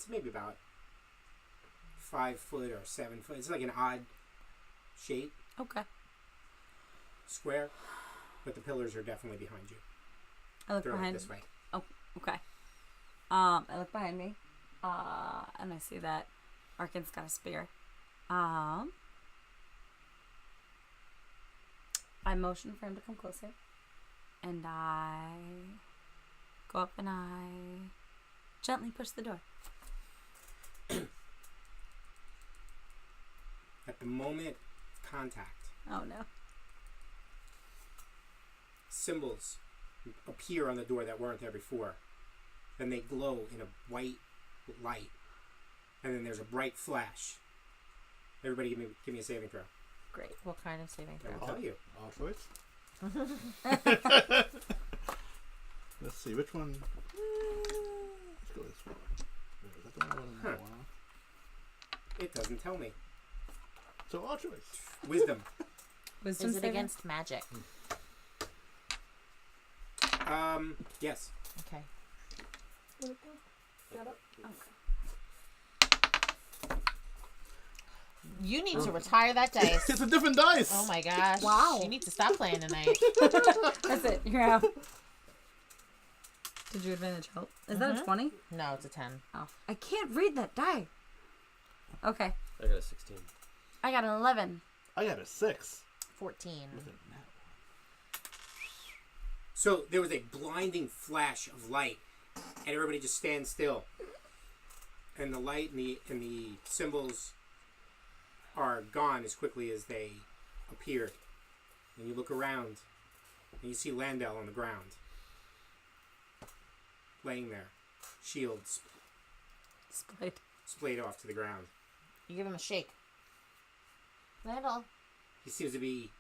maybe about 5 foot or 7 foot. It's like an odd shape, Okay. square, but the pillars are definitely behind you. I look They're like behind. this way. Oh, okay. I look behind me, and I see that Arken's got a spear. I motion for him to come closer, and I go up and I gently push the door. At the moment of contact, Oh no. symbols appear on the door that weren't there before. Then they glow in a white light, and then there's a bright flash. Everybody give me a saving throw. Great. What kind of saving I will throw? tell you. All choice. Let's see which one. Let's go this one. Wait, is that the one I want to know? It doesn't tell me. So all choice. Wisdom. Wisdom Is it saving? against magic? Yes. Okay. You need to retire that dice. It's a different dice. Oh my gosh. Wow. You need to stop playing tonight. That's it. You're out. Did you advantage help? Is that a 20? No, it's a 10. Oh. I can't read that die. Okay. I got a 16. I got an 11. I got a 6. 14. With a nat So there was a blinding flash of light, and everybody just stands still. And the light and the symbols are gone as quickly as they appeared. And you look around, and you see Landal on the ground, laying there, shields splayed off to the ground. You give him a shake. Landal. He seems to be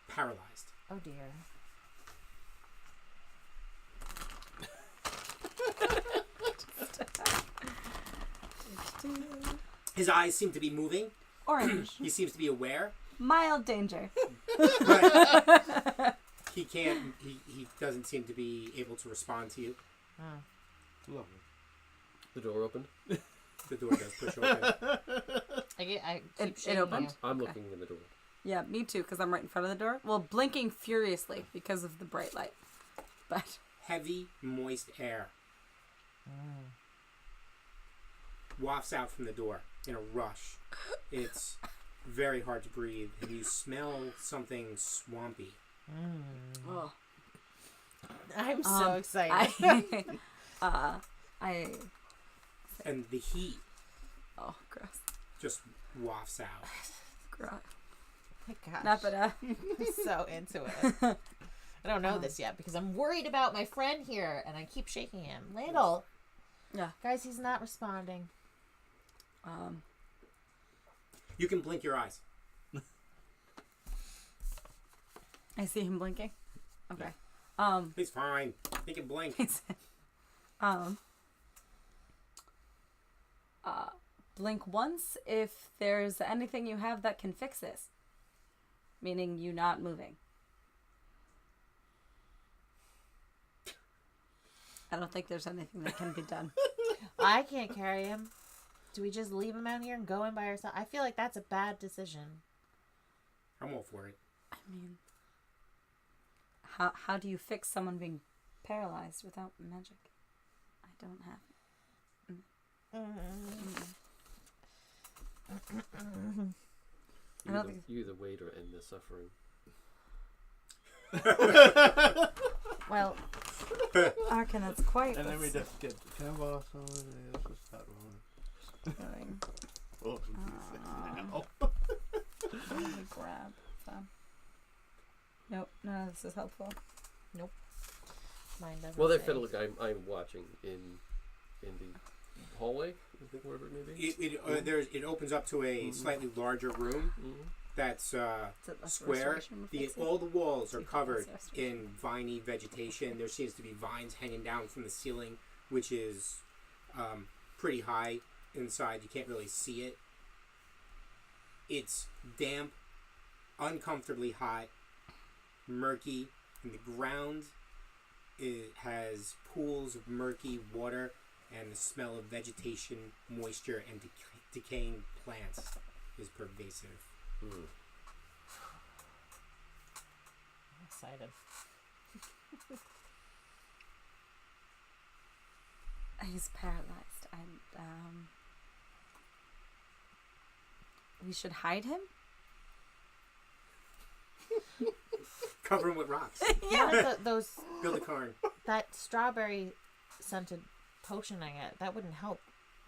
paralyzed. Oh dear. His eyes seem to be moving. Orange. He seems to be aware. Mild danger. But he can't. He doesn't seem to be able to respond to you. Lovely. The door opened. The door does push open. I keep It shaking opened? you. I'm Okay. looking in the door. Yeah, me too, because I'm right in front of the door. Well, blinking furiously because of the bright light. But Heavy, moist air wafts out from the door in a rush. It's very hard to breathe, and you smell something swampy. oh, I'm so excited. I And the heat oh gross, just wafts out. gross. My gosh. Nepeta. I'm so into it. I don't know this yet because I'm worried about my friend here and I keep shaking him. Landal. Yeah. Guys, he's not responding. You can blink your eyes. I see him blinking. Okay. He's fine. He can blink. Blink once if there's anything you have that can fix this. Meaning you not moving. I don't think there's anything that can be done. I can't carry him. Do we just leave him out here and go in by ourselves? I feel like that's a bad decision. I'm all for it. I mean, how do you fix someone being paralyzed without magic? I don't have I don't think- You the wait or end the suffering. Well, Arken, that's quite. And then we just get the canvas on it and let's just start rolling. Oh, now. Let me grab some. Nope, none of this is helpful. mine doesn't Well, they say. feel like I'm watching in the hallway. I think wherever it may be. It opens up to a slightly larger room that's Is it less square. restoration we're fixing? All the walls are Less covered restoration. in viney vegetation. There seems to be vines hanging down from the ceiling, which is pretty high inside. You can't really see it. It's damp, uncomfortably hot, murky, and the ground has pools of murky water and the smell of vegetation, moisture, and decaying plants is pervasive. I'm excited. He's paralyzed. And we should hide him. Cover him with rocks. Yeah, those Build a cairn. that strawberry scented potion I get, that wouldn't help,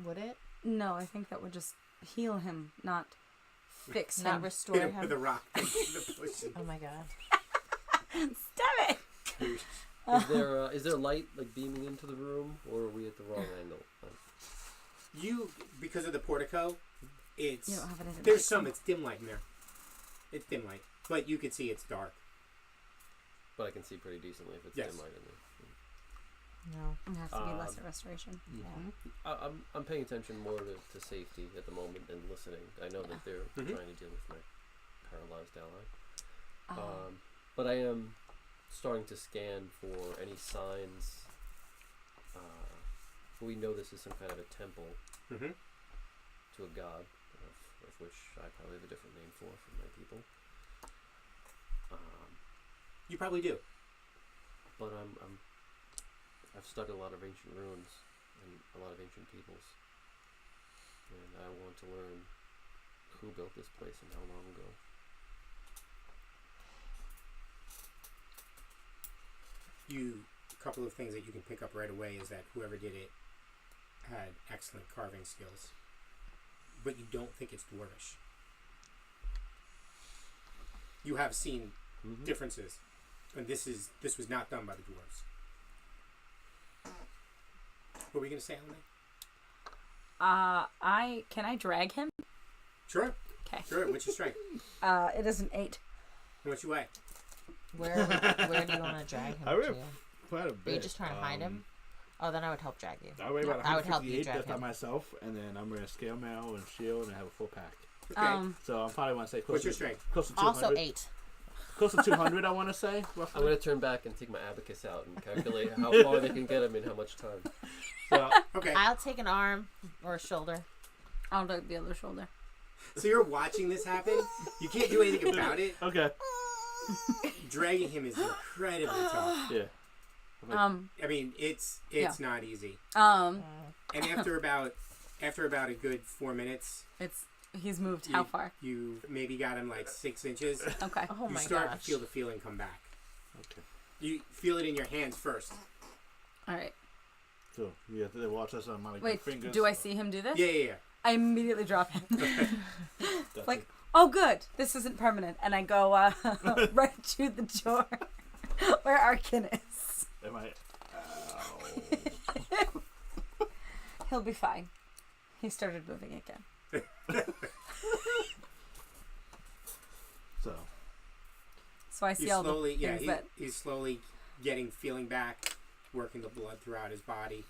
would it? No, I think that would just heal him, not fix Not him. restore Hit him him. with a rock. The potion. Oh my god. Stop it! Is there light like beaming into the room, or are we at the wrong angle? You, because of the portico, You don't have anything. there's some. It's dim light in there. It's dim light, but you can see it's dark. But I can see pretty decently if it's Yes. dim light in there. No. It has to be lesser restoration. I'm paying attention more to safety at the moment and listening. I know that they're trying to deal with my paralyzed ally. But I am starting to scan for any signs. We know this is some kind of a temple to a god. which I probably have a different name for from my people. You probably do. But I've studied a lot of ancient ruins and a lot of ancient peoples, and I want to learn who built this place and how long ago. A couple of things that you can pick up right away is that whoever did it had excellent carving skills, but you don't think it's dwarvish. You have seen differences, and this was not done by the dwarves. What were we gonna say, Alymae? Can I drag him? Sure. Okay. Sure. What's your strength? It is an 8. And what's your weight? Where do you want to drag him I weigh to? quite a Are bit. you just trying to hide him? Oh, then I would help drag you. I weigh about I would help you 158 drag just by him. myself, and then I'm wearing a scale mail and shield, and I have a full pack. Okay. So I probably want to say close What's to your strength? close to 200. Also 8. Close to 200, I want to say. I'm Roughly. going to turn back and take my abacus out and calculate how far they can get him in how much time. So, Okay. I'll take an arm or a shoulder. I'll do the other shoulder. So you're watching this happen. You can't do anything about it. okay. Dragging him is incredibly tough. Yeah. I mean, it's Yeah. not easy. Um, And after about a good 4 minutes, he's moved how far? you maybe got him like 6 inches. Okay. Oh You my start gosh. to feel the feeling come back. Okay. You feel it in your hands first. All right. So you have to watch us on my Wait, fingers. do I see him do this? Yeah. I immediately drop him. That's like, it. oh, good. This isn't permanent. And I go right to the door where Arken is. Am I? Ow. He'll be fine. He started moving again. So I see You all slowly, the things that... he's slowly feeling back, working the blood throughout his body.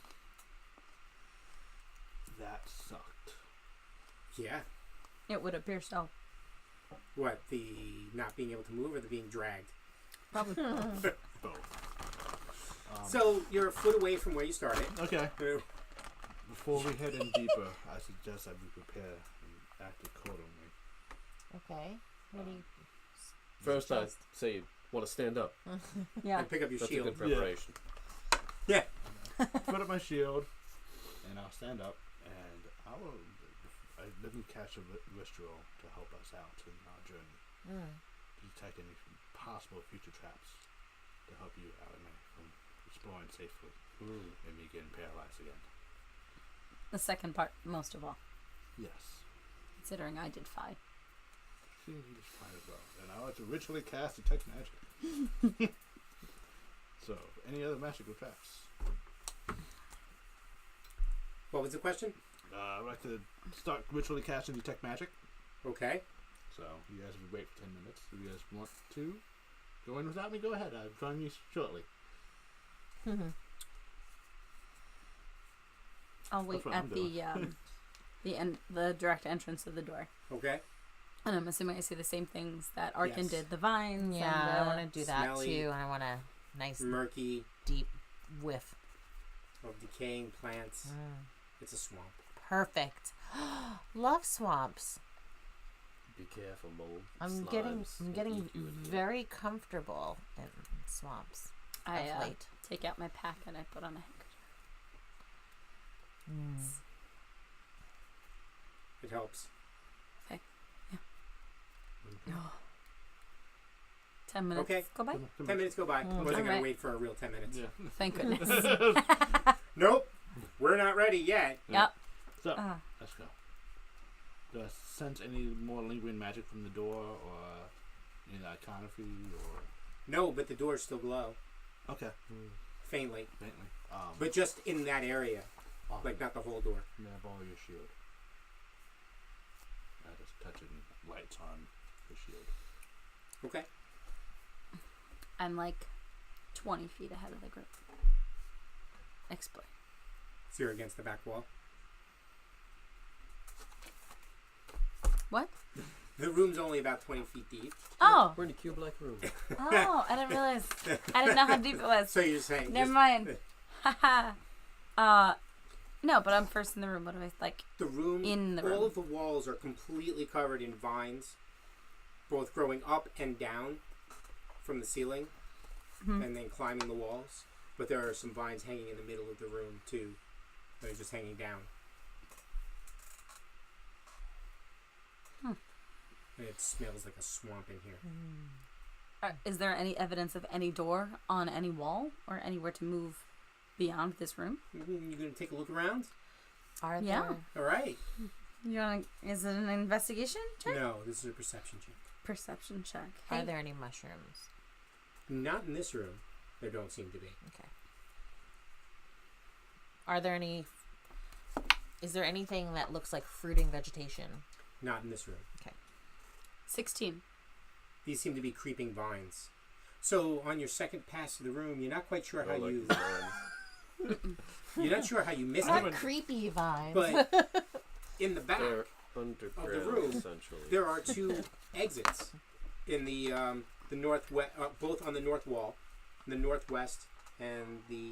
that sucked. Yeah. It would appear so. What, the not being able to move or the being dragged? Probably. Both. So you're a foot away from where you started. Okay. Uh, Before we head in deeper, I suggest that we prepare and act accordingly. Okay. What do you... First, I'd say you want to stand up. Yeah. And pick up your That's a shield. good preparation. Yeah. Put up my shield, and I'll stand up, and let me cast a ritual to help us out in our journey. To detect any possible future traps to help you, Alymae, from exploring safely and me getting paralyzed again. The second part, most of all. Yes. Considering I did 5. See, you just fine as well. And I like to ritually cast detect magic. So, any other magical traps? What was the question? I'd like to start ritually casting detect magic. Okay. So, you guys will wait for 10 minutes. If you guys want to go in without me, go ahead. I'll join you shortly. I'll wait That's what at I'm the direct entrance of the door. Okay. And I'm assuming I see the same things that Arken Yes. did. The vines Yeah, and I want to do that smelly, too. And I want a nice Murky deep whiff. of decaying plants. It's a swamp. Perfect. Love swamps. Be careful, mold. I'm Slimes getting will eat you in here. very comfortable in swamps I of late. take out my pack and I put on a handkerchief. It helps. Okay. Yeah. 10 minutes. Okay. Go by. 10 minutes go by. I wasn't going Alright. to wait for a real 10 minutes. Yeah. Thank goodness. Nope. We're not ready yet. Yep. So, Ah. let's go. Do I sense any more lingering magic from the door or any iconography or... No, but the doors still glow. Okay. Faintly. Faintly. But just in that area. Like, not the whole door. May I borrow your shield? I just touching lights on the shield. Okay. I'm like 20 feet ahead of the group. Explain. So you're against the back wall. What? The room's only about 20 feet deep. Oh. We're in a cube-like room. Oh, I didn't realize. I didn't know how deep it was. So you're saying... Never mind. Haha. No, but I'm first in the room. What do I like? The room, In the all room. of the walls are completely covered in vines, both growing up and down from the ceiling, and then climbing the walls. But there are some vines hanging in the middle of the room too. They're just hanging down. And it smells like a swamp in here. Is there any evidence of any door on any wall or anywhere to move beyond this room? You gonna take a look around? Are Yeah. there? All right. You want? Is it an investigation check? No, this is a perception check. Perception check. Are there any mushrooms? Not in this room. There don't seem to be. Okay. Are there any? Is there anything that looks like fruiting vegetation? Not in this room. 16. These seem to be creeping vines. So on your second pass to the room, you're not quite sure how Like you. vines. You're not sure how you missed Not it. creepy vines. But in the back, They're underground, room, essentially. there are two exits in the northwest, both on the north wall, the northwest and the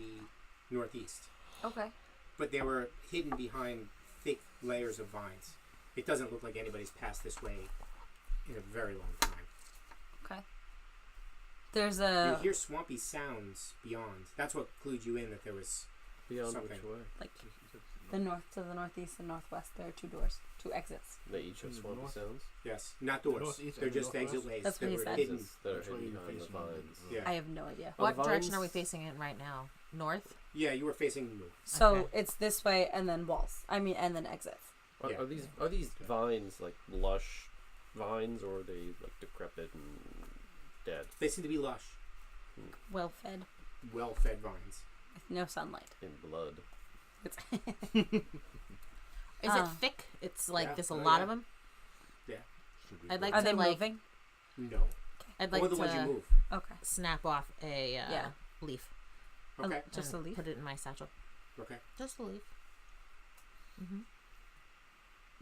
northeast. Okay. But they were hidden behind thick layers of vines. It doesn't look like anybody's passed this way in a very long time. Okay. There's You a hear swampy sounds beyond. That's what clued you in that there was Beyond something. which way? like the north to the northeast and northwest. There are two doors, two exits. They each have In the swampy north? sounds. Yes, not doors. northeast They're and the just northwest? exit ways That's that what he were said. hidden. Exits that are Which way hidden you behind the facing? vines. Yeah. I have no idea. Are What the direction are we vines- facing in right now? North? Yeah, you were facing north. So Okay. it's this way and then walls. And then exits. Are, Yeah. are these vines like lush vines, or are they like decrepit and dead They seem to be lush, Well fed well-fed vines. with no sunlight. in blood? It's Is it thick? It's like Yeah. there's a Oh, lot yeah. of them. Should be I'd like Are to they like. moving? No. I'd like Only the ones you to move. Okay. snap off a Yeah. leaf. Okay. Just a and leaf. Put it in my satchel. Okay. Just a leaf. Mm-hmm.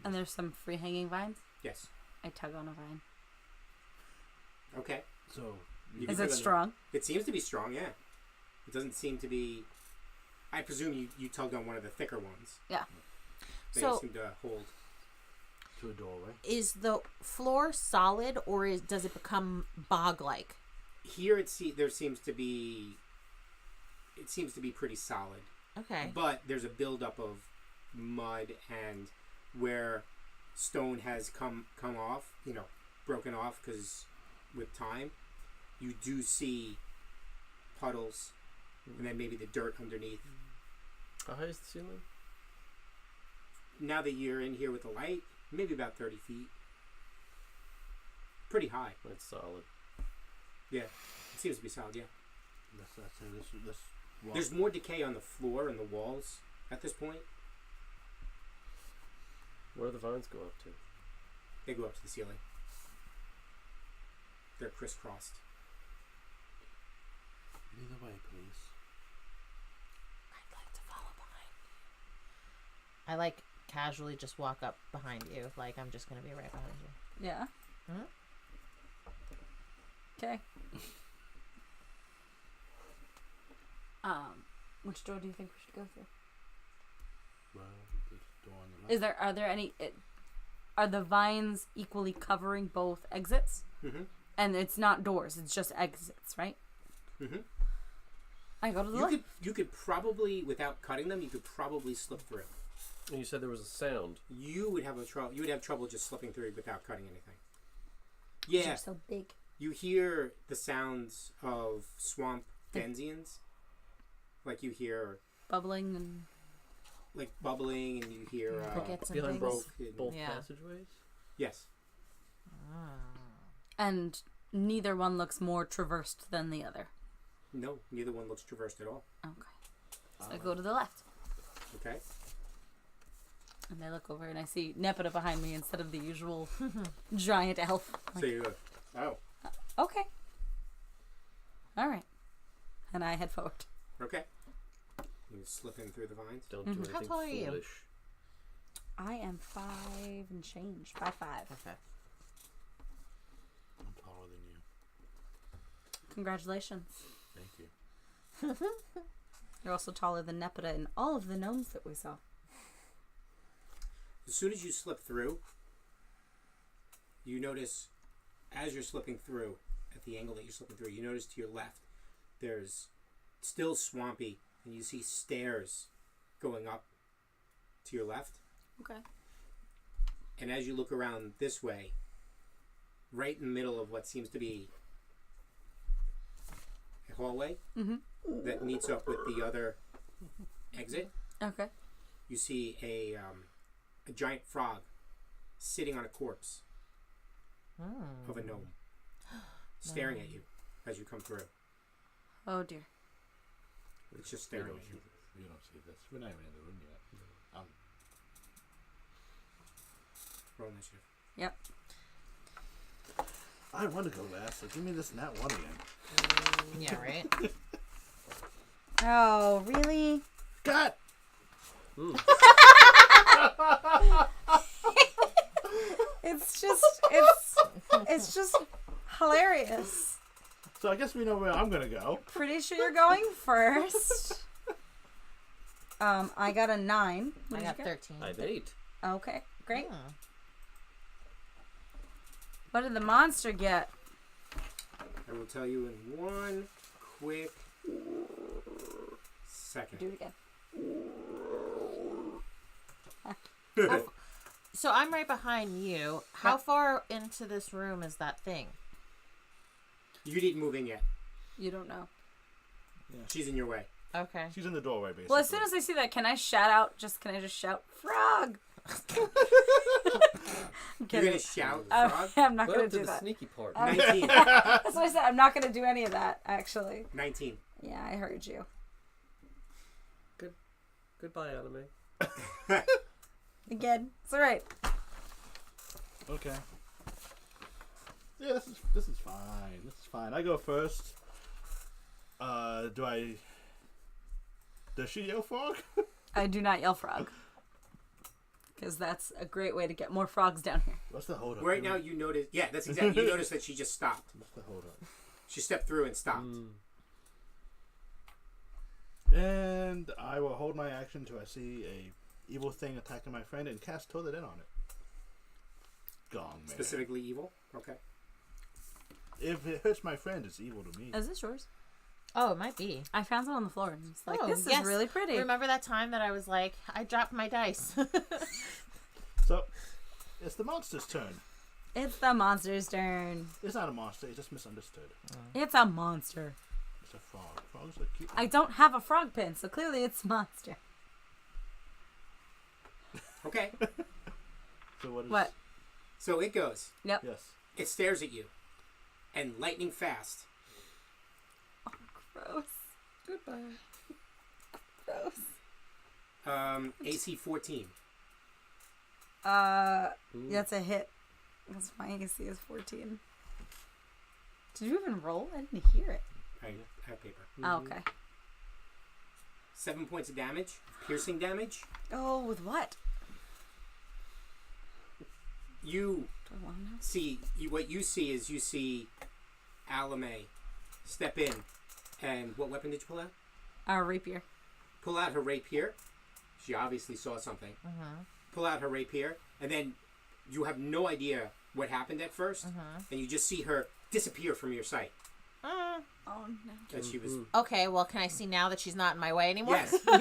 And there's some free hanging vines. Yes. I tug on a vine. Okay. So, You Is can it tug on strong? It seems to be strong, yeah. It doesn't seem to be... I presume you tugged on one of the thicker ones. Yeah. They So- seem to hold. to a doorway. Is the floor solid or does it become bog-like? Here there seems to be... It seems to be pretty solid. Okay. But there's a buildup of mud, and where stone has come off, broken off, because with time, you do see puddles, and then maybe the dirt underneath. How high is the ceiling? Now that you're in here with the light, maybe about 30 feet. Pretty high. It's solid. Yeah, it seems to be solid, yeah. Let's say this wall. There's more decay on the floor and the walls at this point. Where do the vines go up to? They go up to the ceiling. They're crisscrossed. Lead the way, please. I'd like to follow behind you. I like casually just walk up behind you, like I'm just gonna be right behind you. Yeah. Mhm. Okay. Which door do you think we should go through? Well, the door on the left. Are there any? Are the vines equally covering both exits? Mm-hmm. And it's not doors; it's just exits, right? Mm-hmm. I go to the left. You could probably, without cutting them, you could probably slip through. And you said there was a sound. You would have trouble just slipping through without cutting anything. These Yeah, are so big. you hear the sounds of swamp denzians. Like you hear Bubbling and like bubbling, and you hear Crickets and Behind things. both Yeah. passageways? Yes. and neither one looks more traversed than the other. No, neither one looks traversed at all. Okay. So I go to the left. Okay. And I look over and I see Nepeta behind me instead of the usual giant elf. So you go, oh, Okay. All right. And I head forward. okay. You slip in through the vines. Don't do anything How tall are you? foolish. I am 5 and change. 5'5". Okay. I'm taller than you. Congratulations. Thank you. You're also taller than Nepeta and all of the gnomes that we saw. As soon as you slip through, you notice, as you're slipping through, at the angle that you're slipping through, you notice to your left, there's still swampy, and you see stairs going up to your left. Okay. And as you look around this way, right in the middle of what seems to be a hallway that meets up with the other exit, Okay. you see a giant frog sitting on a corpse of a gnome, staring at you as you come through. Oh dear. It's just We staring don't at see you. this. We don't see this. We're not even in the room yet. Roll initiative. Yep. I want to go last, so give me this nat 1 again. Yeah, right? Oh, really? God! It's just hilarious. So I guess we know where I'm gonna go. Pretty sure you're going first. I got a 9. What I did got you get? 13. I have 8. Okay, great. Hmm. What did the monster get? I will tell you in one quick second. Do it again. So I'm right behind you. How far into this room is that thing? You didn't move in yet. You don't know. She's in your way. Okay. She's in the doorway, basically. Well, as soon as I see that, can I just shout, frog? You're going to shout, I'm frog? not Well, going up to to do the that. sneaky part. 19. That's what I said. I'm not going to do any of that, actually. 19. Yeah, I heard you. Goodbye, Alymae. Again. It's all right. Okay. Yeah, this is fine. This is fine. I go first. Does she yell frog? I do not yell frog. Because that's a great way to get more frogs down here. What's the hold up? Right now you notice, yeah, that's exactly, you notice that she just stopped. What's the hold up? She stepped through and stopped. And I will hold my action till I see a evil thing attacking my friend and cast Toilet In on it. Gong, man. Specifically evil? Okay. If it hurts my friend, it's evil to me. Is this yours? Oh, it might be. I found some on the floor. And it's like, Oh, this yes. is really pretty. Remember that time that I was like, I dropped my dice? So, it's the monster's turn. It's the monster's turn. It's not a monster, it's just misunderstood. It's a monster. It's a frog. Frogs are cute. I don't have a frog pin, so clearly it's a monster. Okay. So what is... What? So it goes. Yep. Yes. It stares at you. And lightning fast. Gross. Goodbye. Gross. AC 14. That's a hit. Because my AC is 14. Did you even roll? I didn't hear it. I have paper. Oh, okay. 7 points of damage. Piercing damage. Oh, with what? You Do I want to know? see, what you see is you see Alymae step in. And what weapon did you pull out? Rapier. Pull out her rapier. She obviously saw something. Pull out her rapier. And then you have no idea what happened at first. And you just see her disappear from your sight. Oh, no. That she was... Okay, well, can I see now that she's not in my way anymore? Yes. What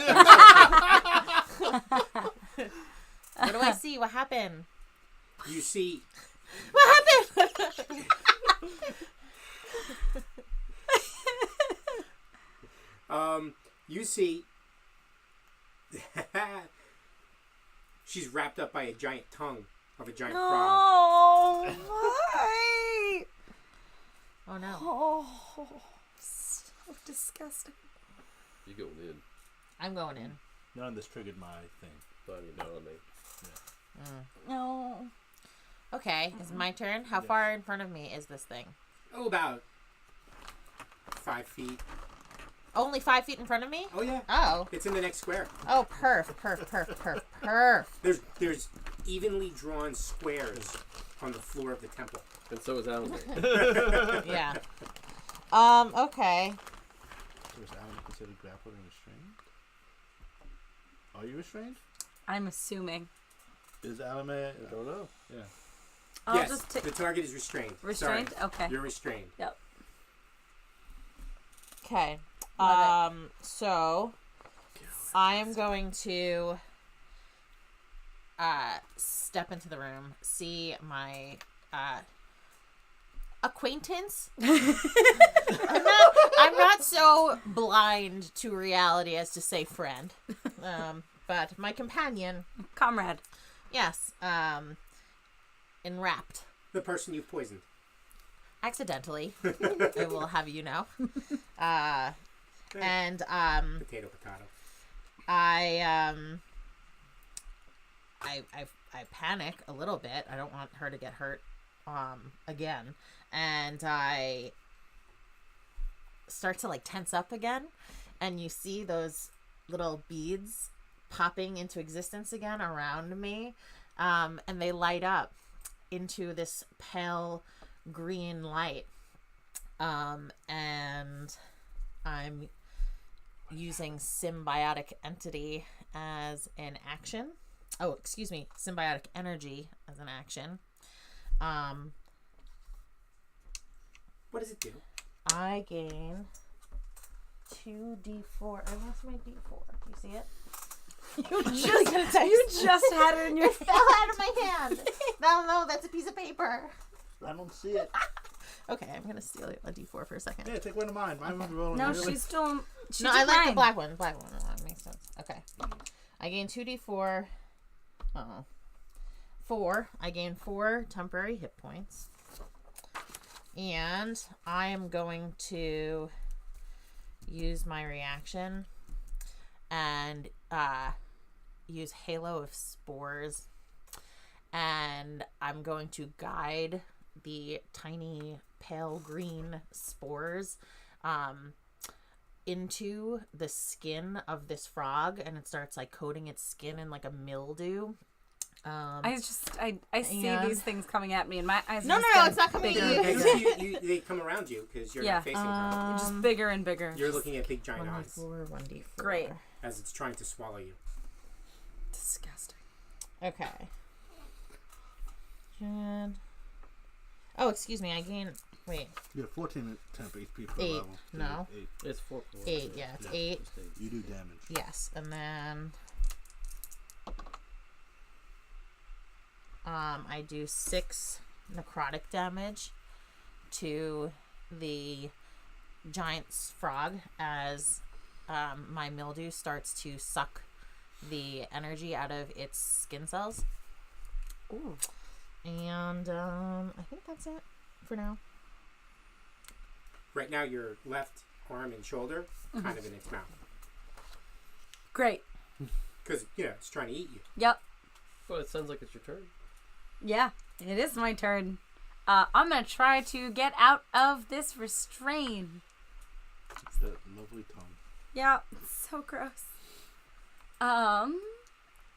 do I see? What happened? You see... What happened? You see... She's wrapped up by a giant tongue of a giant frog. Oh, why? Oh, no. Oh, so disgusting. You going in. I'm going in. None of this triggered my thing. But you know what I mean. No. Okay, it's my turn. How Yes. far in front of me is this thing? Oh, about 5 feet. Only 5 feet in front of me? Oh, yeah. Oh. It's in the next square. Oh, perf. There's evenly drawn squares on the floor of the temple. And so is Alymae. Yeah. Okay. So is Alan considered grappled and restrained? Are you restrained? I'm assuming. Is Alymae? I don't know. Yeah. I'll Yes, just the target is restrained. restrained. Sorry. Okay. You're restrained. Yep. Okay. Love So I am going to step into the room, see my acquaintance. I'm not so blind to reality as to say friend. But my companion, Comrade. yes, enwrapped. The person you've poisoned. Accidentally, I will have you know. And Potato, potato. I panic a little bit. I don't want her to get hurt again. And I start to like tense up again, and you see those little beads popping into existence again around me. And they light up into this pale green light. And I'm using symbiotic entity as an action. Oh, excuse me, symbiotic energy as an action. What does it do? I gain 2d4. I lost my d4. Do you see it? You just had it in your It fell out of my hand. No, that's a piece of paper. I don't see it. Okay, I'm gonna steal a d4 for a second. Yeah, take one of mine. Mine was rolling. No, really. she's still. She No, took I like the mine. black one. Black one. That makes sense. Okay. I gain 2d4. 4. I gain 4 temporary hit points. And I am going to use my reaction and use Halo of Spores. And I'm going to guide the tiny pale green spores into the skin of this frog, and it starts like coating its skin in like a mildew. I see and- these things coming at me, and my eyes. No, are just no, getting it's not coming bigger at and you. bigger. They come around you because you're Yeah. not facing her. They're just bigger and bigger. You're looking at big giant eyes 1d4, 1d4. Great. as it's trying to swallow you. Disgusting. Okay. And... Oh, excuse me. I gain. Wait. You have 14 temp HP per 8. level. So No. 8. It's 4 points. 8. Yeah, it's 8. Just 8. You do damage. Yes, and then I do 6 necrotic damage to the giant frog as my mildew starts to suck the energy out of its skin cells. Ooh. And I think that's it for now. Right now, your left arm and shoulder kind of in its mouth. Great. Because, it's trying to eat you. Yep. Well, it sounds like it's your turn. Yeah. It is my turn. I'm gonna try to get out of this restraint. It's that lovely tongue. Yeah. It's so gross.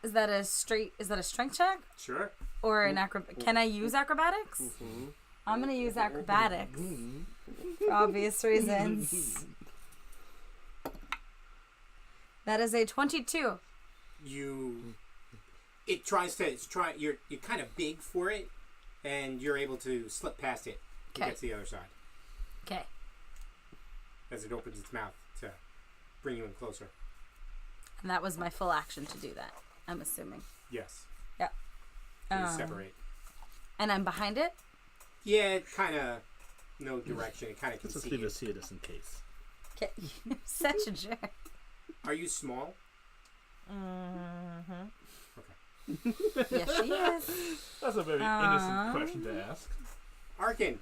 Is that a strength check Sure. or an Can I use acrobatics? Mm-hmm. I'm gonna use acrobatics for obvious reasons. That is a 22. You're kind of big for it, and you're able to slip past it to Okay. get to the other side Okay. as it opens its mouth to bring you in closer. And that was my full action to do that, I'm assuming. Yes. Yep. You separate. And I'm behind it? Yeah, it kind of no direction. It kind of can Let's just see leave you. us here just in case. Okay. Such a jerk. Are you small? Mm-hmm. Yes, she is. That's a very innocent question to ask. Arken.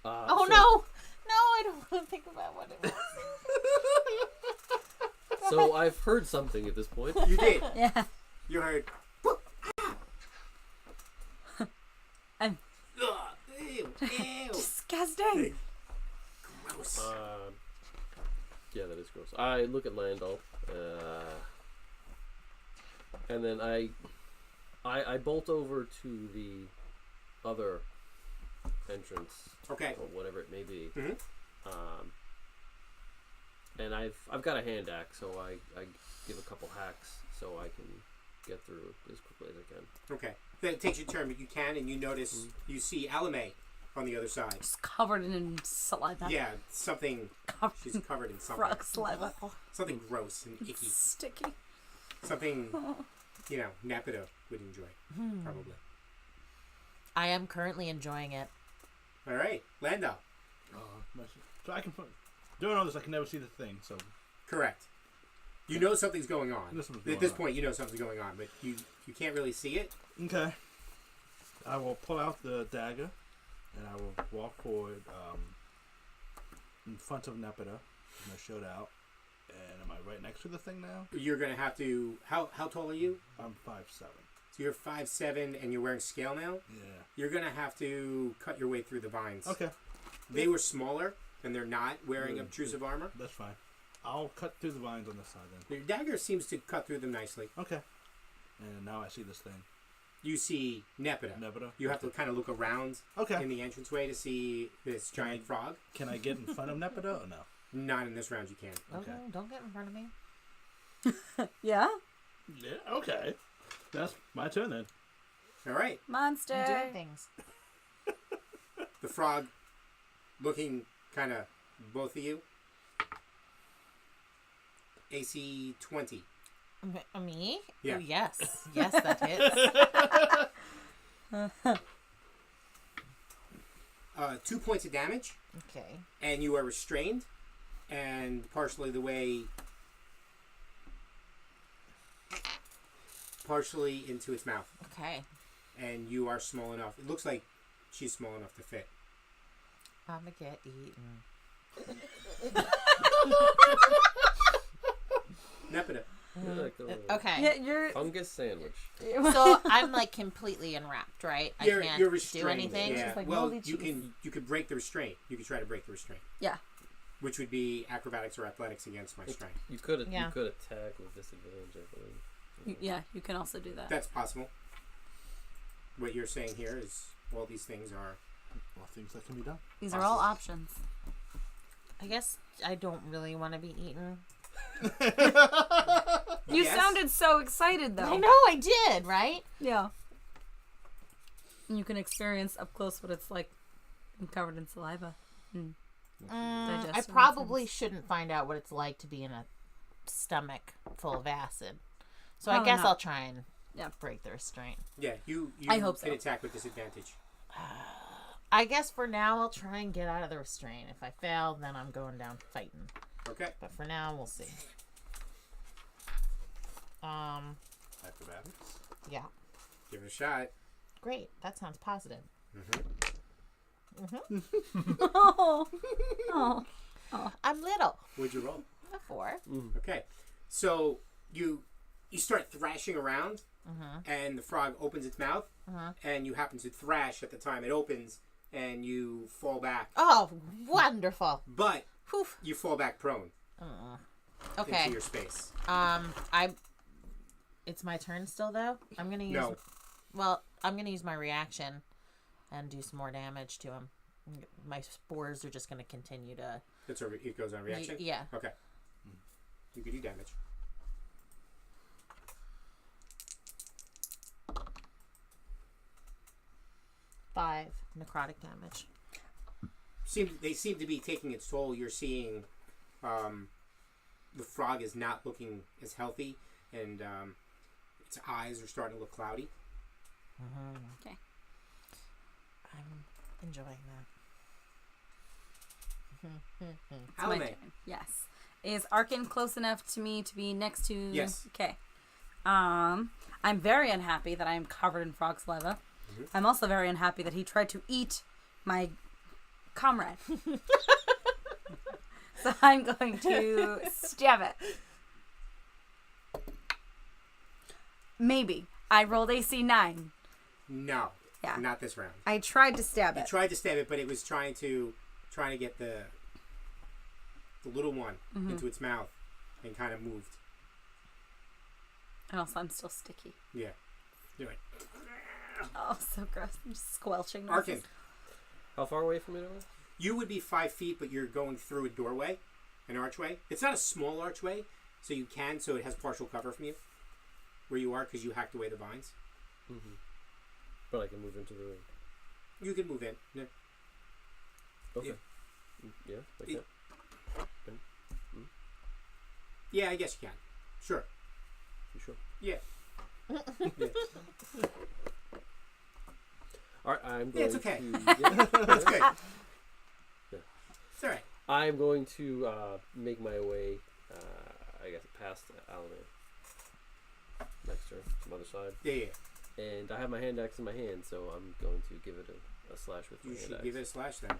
Oh, no! No, I don't want to think about what it was. So I've heard something at this point. You did. Yeah. You heard. I'm Ugh, ew. disgusting. Gross. Yeah, that is gross. I look at Landal, and then I bolt over to the other entrance, Okay. or whatever it may be. Mhm. And I've got a hand axe, so I give a couple hacks so I can get through as quickly as I can. Okay. Then it takes your turn, but you can, and you notice, you see Alymae on the other side. Just covered in saliva. Yeah, something, Covered she's in covered in something. frog saliva. Something gross and icky. Sticky. Something, Nepeta would enjoy, probably. I am currently enjoying it. All right, Landal. So I can doing all this. I can never see the thing. So Correct. You know something's going on. This was At going this on. point, you know something's going on, but you can't really see it. okay, I will pull out the dagger, and I will walk forward in front of Nepeta, my shield out. And am I right next to the thing now? You're gonna have to. How tall are you? I'm 5'7". So you're 5'7", and you're wearing scale mail. Yeah. You're gonna have to cut your way through the vines. Okay, They were smaller, and they're not wearing obtrusive armor. that's fine. I'll cut through the vines on this side then. Your dagger seems to cut through them nicely. Okay. And now I see this thing. You see Nepeta. Nepeta. You have to kind of look around Okay. in the entranceway to see this giant frog. Can I get in front of Nepeta or no? Not in this round, you can't. Okay. Oh, don't get in front of me. Yeah? Yeah. Okay. That's my turn then. All right. Monster. I'm doing things. The frog, looking kind of both of you. AC 20. Me? Yeah. Oh, yes. Yes, that hits. 2 points of damage, Okay. and you are restrained, and partially into its mouth. Okay. And you are small enough. It looks like she's small enough to fit. I'm gonna get eaten. Nepeta. You're like a Okay. Yeah, you're. fungus sandwich. So I'm like completely enwrapped, right? I You're can't restrained. do anything. Yeah. Just like Well, moldy you cheese. could break the restraint. You could try to break the restraint. Yeah. Which would be acrobatics or athletics against my strength. You could Yeah. attack with disadvantage, I believe. Yeah, you can also do that. That's possible. What you're saying here is all these things are. All things that can be done. These are all options. I guess I don't really want to be eaten. You Yes. sounded so excited, though. I know I did, right? Yeah. And you can experience up close what it's like being covered in saliva. I Digestive probably nonsense. shouldn't find out what it's like to be in a stomach full of acid. So I Probably guess not. I'll try and Yeah. break the restraint. Yeah, you I hope can so. attack with disadvantage. I guess for now I'll try and get out of the restraint. If I fail, then I'm going down fighting. Okay. But for now, we'll see. Acrobatics. Yeah. Give it a shot. Great. That sounds positive. Oh. Oh. I'm little. What'd you roll? A 4. Okay. So you start thrashing around, and the frog opens its mouth, and you happen to thrash at the time it opens, and you fall back. Oh, wonderful. But Whew. you fall back prone Okay. into your space. It's my turn still, though? I'm going to use... No. Well, I'm going to use my reaction and do some more damage to him. My spores are just going to continue to... It goes on reaction? Yeah. Okay. You can do damage. Five necrotic damage. They seem to be taking its toll. You're seeing the frog is not looking as healthy, and its eyes are starting to look cloudy. Okay. I'm enjoying that. It's my Alymae. turn. Yes. Is Arken close enough to me to be next to? Yes. Okay. I'm very unhappy that I am covered in frog saliva. I'm also very unhappy that he tried to eat my comrade. So I'm going to stab it. Maybe. I rolled AC 9. No. Yeah. Not this round. I tried to stab You it. tried to stab it, but it was trying to get the little one into its mouth and kind of moved. And also I'm still sticky. Yeah. Do it. Oh, so gross. I'm just squelching. Arken, How far away from it are we? you would be 5 feet, but you're going through a doorway, an archway. It's not a small archway, so it has partial cover from you. where you are because you hacked away the vines. Mm-hmm. But I can move into the ring. You can move in. Yeah. Okay. Yeah, like It- that. Yeah, I guess you can. Sure. You sure? Yeah. All right, I'm going Yeah, it's okay. to. Yeah, That's good. Yeah. It's all right. I'm going to make my way, I guess, past Alymae. Next turn, some other side. Yeah. And I have my hand axe in my hand, so I'm going to give it a slash with my You hand should axe. give it a slash then.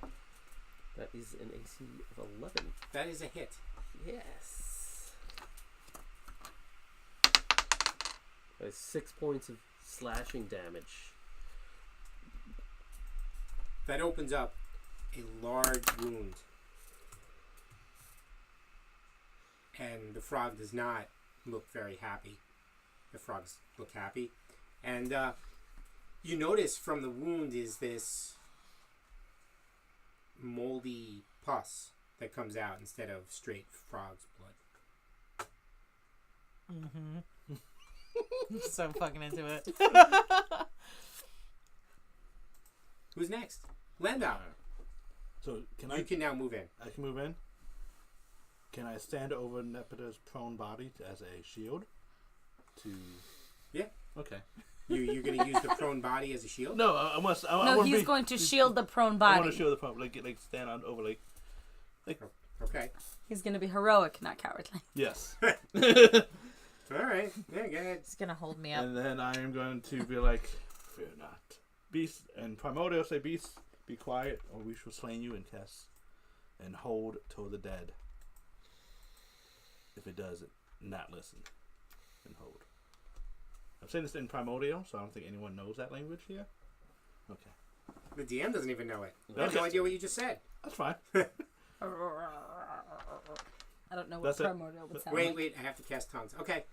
That is an AC of 11. That is a hit. Yes. That is 6 points of slashing damage. That opens up a large wound. And the frog does not look very happy. The frogs look happy. And you notice from the wound is this moldy pus that comes out instead of straight frog's blood. Mm-hmm. So fucking into it. Who's next? Landal. So can You can now move in. I can move in? Can I stand over Nepeta's prone body as a shield? Yeah. Okay. You're going to use the prone body as a shield? No, I must. I No, wanna he's be, going to shield the prone I body. want to shield the prone, like stand on over, like Okay. He's going to be heroic, not cowardly. yes. All right. Yeah, go ahead. It's gonna hold me up. And then I am going to be like, fear not, beast, and Primordial say, beast, be quiet, or we shall slay you and cast and hold till the dead. If it does, not listen and hold. I'm saying this in Primordial, so I don't think anyone knows that language here. Okay. The DM doesn't even know it. I have Okay. no idea what you just said. That's fine. I don't know what That's it. primordial would sound Wait, like. wait. I have to cast tongues. Okay.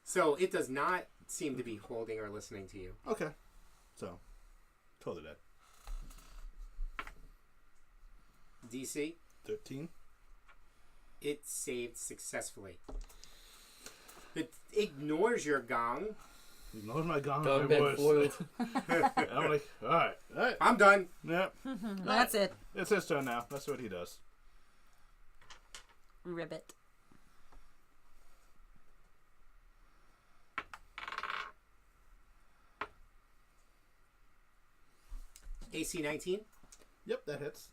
So it does not seem to be holding or listening to you. Okay. So, totally dead. DC, 13. it saved successfully. It ignores your gong. Ignores my gong. Gone my been voice. foiled. And I'm like, alright. I'm done. Yep. That's it. It's his turn now. That's what he does. Ribbit. AC 19, Yep, that hits.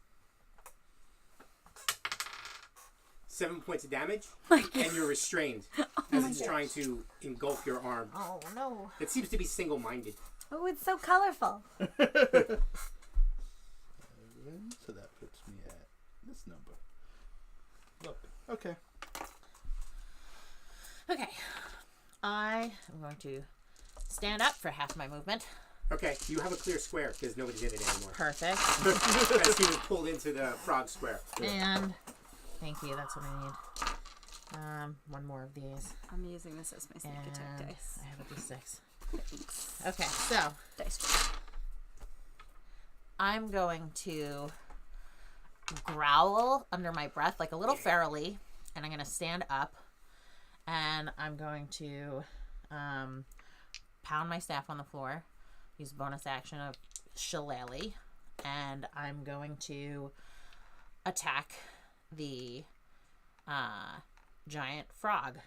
7 points of damage, My and you're restrained as it's trying to engulf your arm. Oh no. It seems to be single-minded. Oh, it's so colorful. So that puts me at this number. Lovely. Okay. Okay. I am going to stand up for half my movement. Okay, you have a clear square because nobody did it anymore. Perfect. As he was pulled into the frog square. And thank you, that's what I need. One more of these. I'm using this as my sneak attack And dice. I have a d6. Thanks. Okay, so Dice tray. I'm going to growl under my breath like a little ferally, and I'm going to stand up, and I'm going to pound my staff on the floor, use bonus action of shillelagh, and I'm going to attack the giant frog.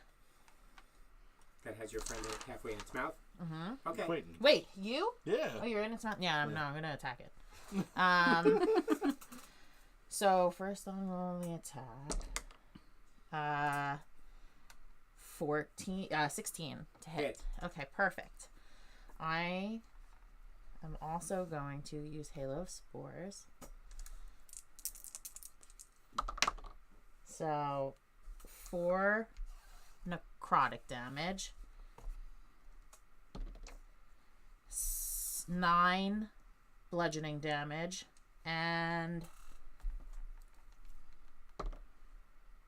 That has your friend halfway in its mouth. Mm-hmm. Okay. Waiting. Wait, you? Yeah. Oh, you're in its mouth? Yeah, Yeah. no, I'm going to attack it. So first I'll roll the attack. 16 to hit. Hit. Okay, perfect. I am also going to use Halo of Spores. So 4 necrotic damage. 9 bludgeoning damage. And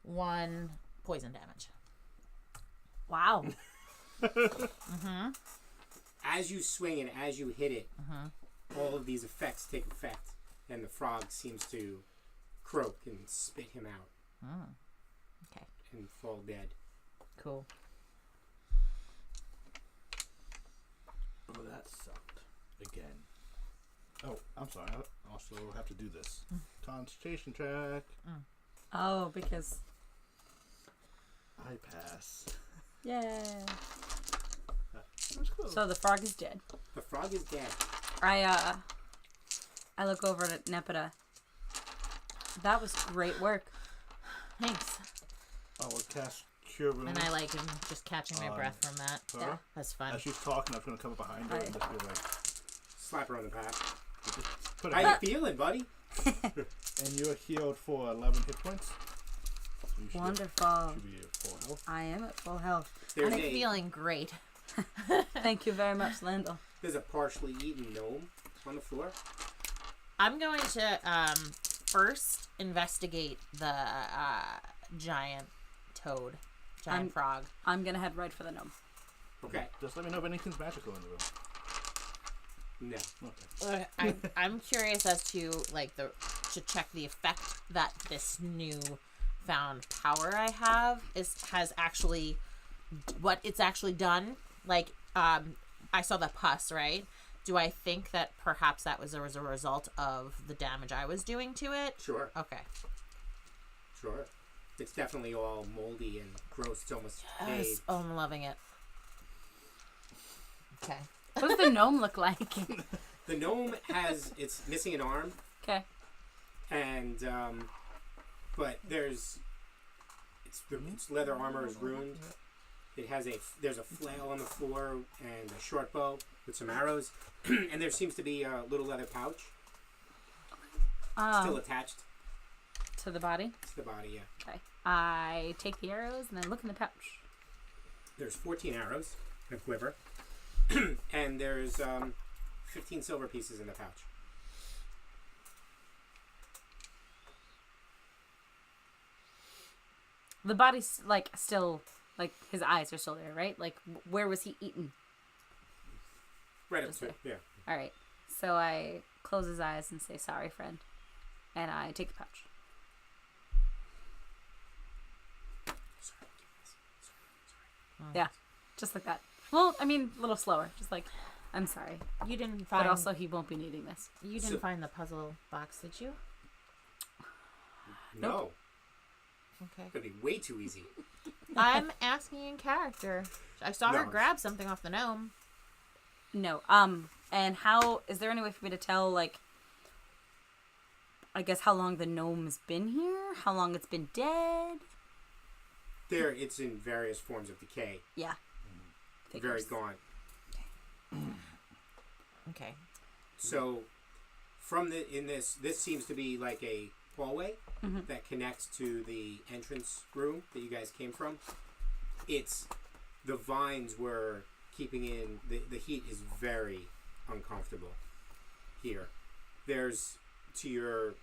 1 poison damage. Wow. Mm-hmm. As you swing and as you hit it, Mm-hmm. all of these effects take effect, and the frog seems to croak and spit him out Mm. Okay, and fall dead. cool. that sucked. Again. Oh, I'm sorry. I also have to do this. Concentration track. Oh, because I pass. yay. That was cool. So the frog is dead. The frog is dead. I look over at Nepeta. That was great work. Thanks. I will cast Cure Wounds. And I like am just catching my breath from that. Her. Yeah. That's fun. As she's talking, I'm going to come up behind her and just be like, Slap her on the back. put it How back. you feeling, buddy? And you're healed for 11 hit points. So you should Wonderful. be at full health. I am at full health. There's I'm a feeling great. Thank you very much, Landal. there's a partially eaten gnome on the floor. I'm going to first investigate the giant toad, giant frog. I'm gonna head right for the gnome. Okay. Just let me know if anything's magical in the room. No. Okay. I'm curious as to to check the effect that this new found power I have has actually what it's actually done. I saw the pus, right? Do I think that perhaps that was a result of the damage I was doing to it? Sure. Okay. Sure. It's definitely all moldy and gross. It's almost Yes. decayed. Oh, I'm loving it. Okay. What does the gnome look like? The gnome it's missing an arm, Okay. and but its leather armor is ruined. It has there's a flail on the floor and a short bow with some arrows, and there seems to be a little leather pouch still attached To the body. to the body. Yeah, Okay. I take the arrows and I look in the pouch. there's 14 arrows in a quiver, and there's 15 silver pieces in the pouch. The body's still his eyes are still there, right? Where was he eaten? Right up This to way. it. Yeah. All right. So I close his eyes and say, "Sorry, friend," and I take the pouch. Yeah, just like that. Well, I mean, a little slower. Just like, "I'm sorry," You didn't find. but also he won't be needing this. you didn't find the puzzle box, did you? No, Okay. it'd be way too easy. I'm asking in character. I saw her No. grab something off the gnome. No. And how is there any way for me to tell, I guess how long the gnome's been here? How long it's been dead? It's in various forms of decay. Yeah. Very Figures. gaunt. Okay. So, this seems to be like a hallway that connects to the entrance room that you guys came from. The vines were keeping in the heat is very uncomfortable here. There's to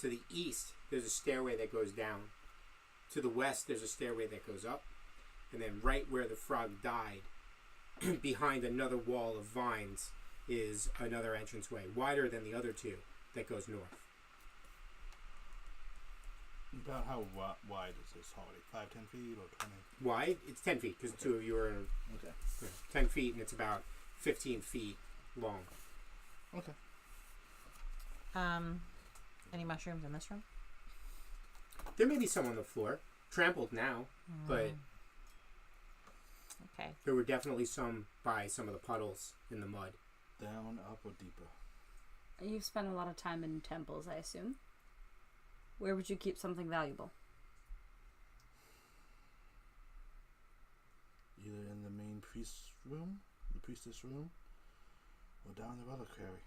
the east there's a stairway that goes down. To the west there's a stairway that goes up, and then right where the frog died, behind another wall of vines, is another entranceway, wider than the other two, that goes north. About how wide is this hallway? 5-10 feet or 20? Wide? It's 10 feet, because the two of you are Okay. 10 feet, and it's about 15 feet long. Okay. Any mushrooms in this room? There may be some on the floor, trampled now, but Okay. there were definitely some by some of the puddles in the mud. Down, up, or deeper? You've spent a lot of time in temples, I assume. Where would you keep something valuable? Either in the main priestess room, or down the reliquary.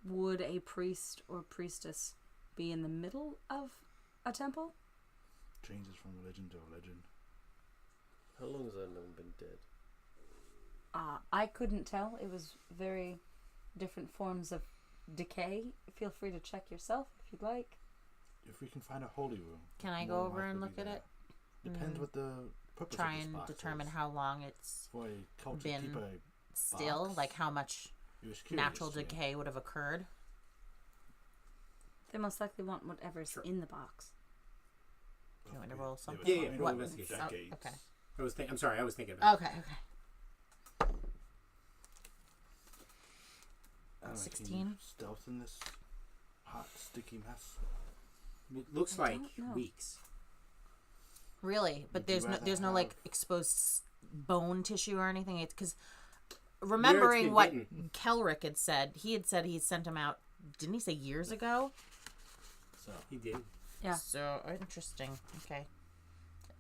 Would a priest or priestess be in the middle of a temple? Changes from religion to religion. How long has that gnome been dead? I couldn't tell. It was very different forms of decay. Feel free to check yourself if you'd like. If we can find a holy room. Can I more go over likely and to look be at there. it? Depends what the purpose Try of this and box determine is. how long it's For a culture been to keep a still, box. like how much It was curious, natural yeah. decay would have occurred. They most likely want whatever's Sure. in the box. You want to roll They something? would Yeah, find roll it investigation. in decades. Okay. I'm sorry. I was thinking about. Okay. I don't know, 16? Can you stealth in this hot, sticky mess? It looks I like don't know. weeks. Really, but Would you there's no rather like have- exposed bone tissue or anything. It's because Where remembering it's what been bitten. Kelrick had said, he sent him out. Didn't he say years ago? So, He did. Yeah. So interesting. Okay,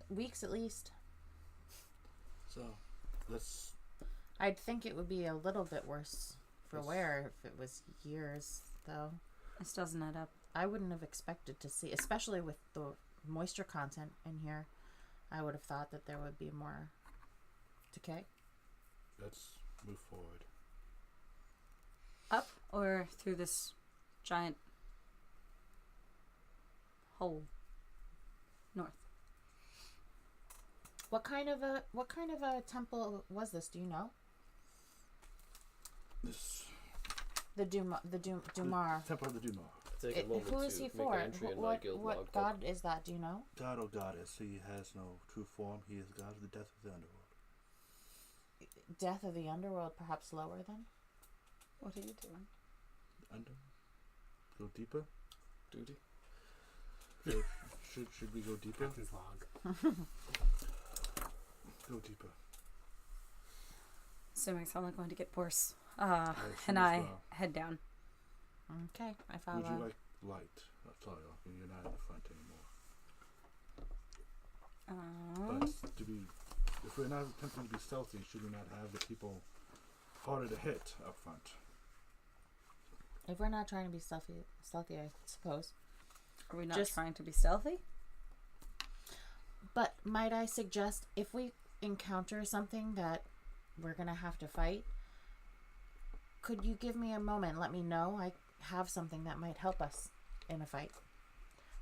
weeks at least. so let's. I'd think it would be a little bit worse for Yes. wear if it was years, though. This doesn't add up. I wouldn't have expected to see, especially with the moisture content in here. I would have thought that there would be more decay. Let's move forward. Up or through this giant hole? North. What kind of a temple was this? Do you know? This Dumar. Temple of the Dumar. Take a moment Who is to he make for? an entry in my What guild logbook. god is that? Do you know? God or goddess, he has no true form. He is God of the death of the underworld. Death of the underworld, perhaps lower then. What are you doing? Under? Go deeper? Duty. Should we go deeper? Captain's log. Go deeper. Assuming it's only going to get worse. assume And as I well. head down. Okay, I follow. Would you like light? Oh, sorry, Arken, you're not in the front anymore. But if we're not attempting to be stealthy, should we not have the people harder to hit up front? If we're not trying to be stealthy, I suppose. Are we not Just- trying to be stealthy? But might I suggest, if we encounter something that we're gonna have to fight, could you give me a moment? Let me know. I have something that might help us in a fight.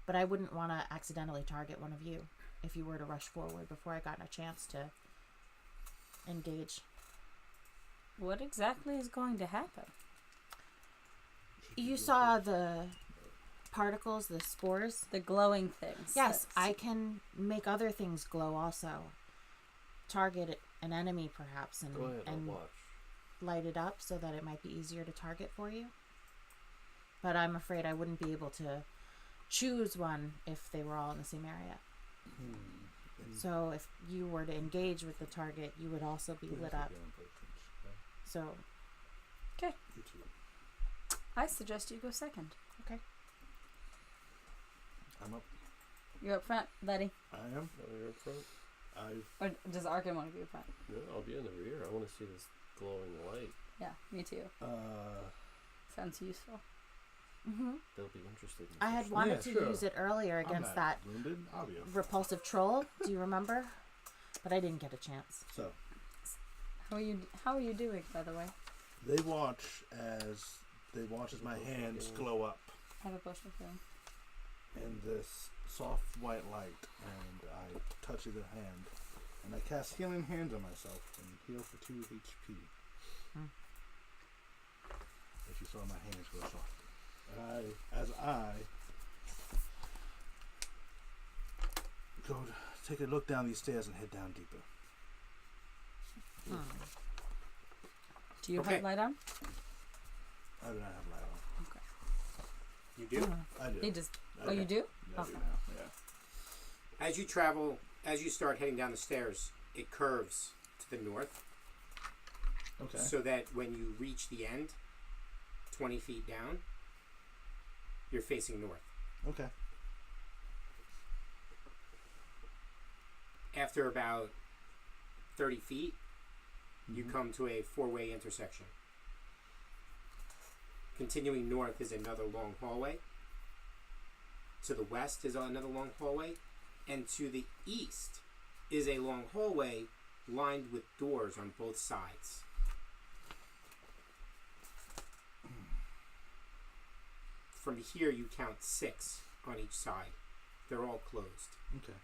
But I wouldn't want to accidentally target one of you if you were to rush forward before I got a chance to engage. What exactly is going to happen? You saw the particles, the spores? The glowing things. Yes, That's- I can make other things glow also. Target an enemy perhaps Go ahead, I'll and watch. light it up so that it might be easier to target for you. But I'm afraid I wouldn't be able to choose one if they were all in the same area. So if you were to engage with the target, you would also be lit up. So, Okay. I suggest you go second. okay. I'm up. You're up front, buddy. I am. Oh, you're up front? Or does Arken want to be up front? No, I'll be in the rear. I want to see this glowing light. Yeah, me too. Sounds useful. Mm-hmm. They'll be interested. In I had this. wanted Yeah, to sure. use it earlier I'm against not that wounded. I'll be up. repulsive troll. Do you remember? But I didn't get a chance. So How are you doing, by the way? they watch as my hands glow up I have a potion of healing. in this soft white light, and I touch either hand, and I cast healing hands on myself and heal for 2 HP. As you saw, my hands grow soft. And as I go to take a look down these stairs and head down deeper. Do you Okay. have light on? I do not have light on. You do. I do. He just. I Oh, you do? I do now. Yeah. As you start heading down the stairs, it curves to the north, Okay. so that when you reach the end, 20 feet down, you're facing north. Okay. After about 30 feet, you come to a 4-way intersection. Continuing north is another long hallway. To the west is another long hallway. And to the east is a long hallway lined with doors on both sides. From here, you count 6 on each side. They're all closed. Okay.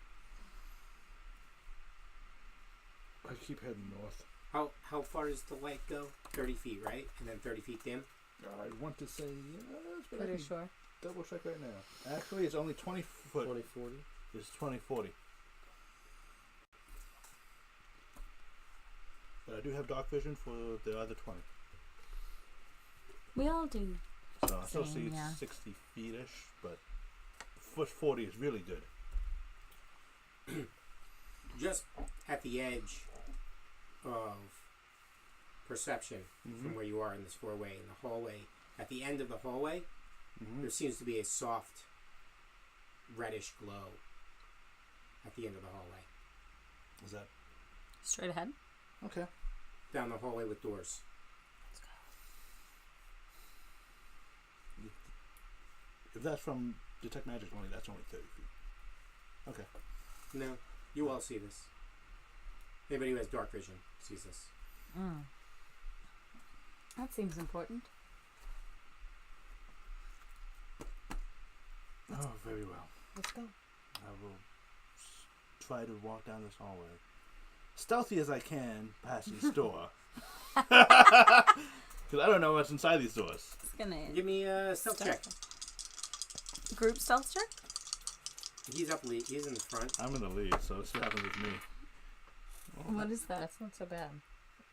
I keep heading north. How far does the light go? 30 feet, right? And then 30 feet dim? I want to say yes, but I Pretty can sure. double check right now. Actually, it's only 20 foot. 2040. It's 2040. But I do have dark vision for the other 20. We all do. So I still Same, see yeah. 60 feet-ish, but foot 40 is really good. Just at the edge of perception from where you are in this four-way, in the hallway, at the end of the hallway, there seems to be a soft reddish glow at the end of the hallway. Is that Straight ahead. okay? Down the hallway with doors. If that's from Detect Magic only, that's only 30 feet. Okay. No, you all see this. Anybody who has dark vision sees this. That seems important. Oh, very well. Let's go. I will try to walk down this hallway, stealthy as I can, past each door. Because I don't know what's inside these doors. It's gonna Give me a stealth check. group stealth check. He's up lead. He's in the front. I'm in the lead, so let's see what happens with me. What is that? That's not so bad.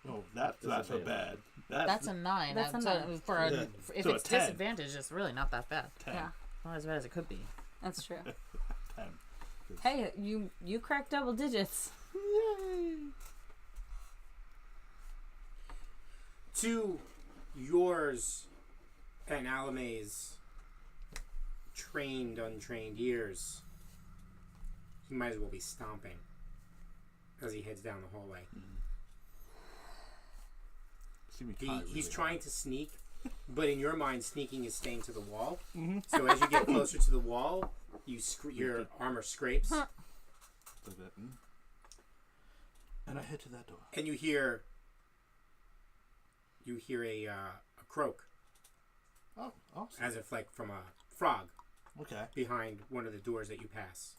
Oh, that's not so bad. That's a 9. That's a So 9. for a, Yeah. if So a it's 10. disadvantage, it's really not that bad. 10. Yeah, Not as bad as it could be. that's true. 10. Hey, you cracked double digits. Yay! To yours and Alymae's trained, untrained ears, he might as well be stomping as he heads down the hallway. See me caught He's really trying hard. to sneak, but in your mind, sneaking is staying to the wall. So as you get closer to the wall, your armor scrapes, Like that. And I head to that door. and you hear a croak, Oh, awesome. as if like from a frog Okay. behind one of the doors that you pass.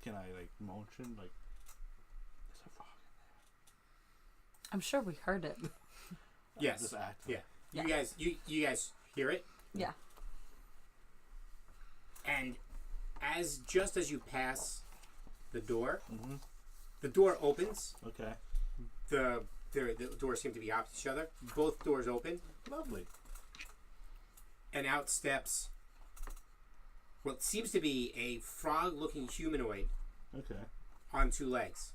Can I like motion like? There's a frog in I'm sure we heard it. there. Yes. Just act. Yeah. Yeah. You guys hear it, Yeah. and just as you pass the door, the door opens. Okay. The doors seem to be opposite each other. Both doors open, Lovely. and out steps what seems to be a frog-looking humanoid Okay. on two legs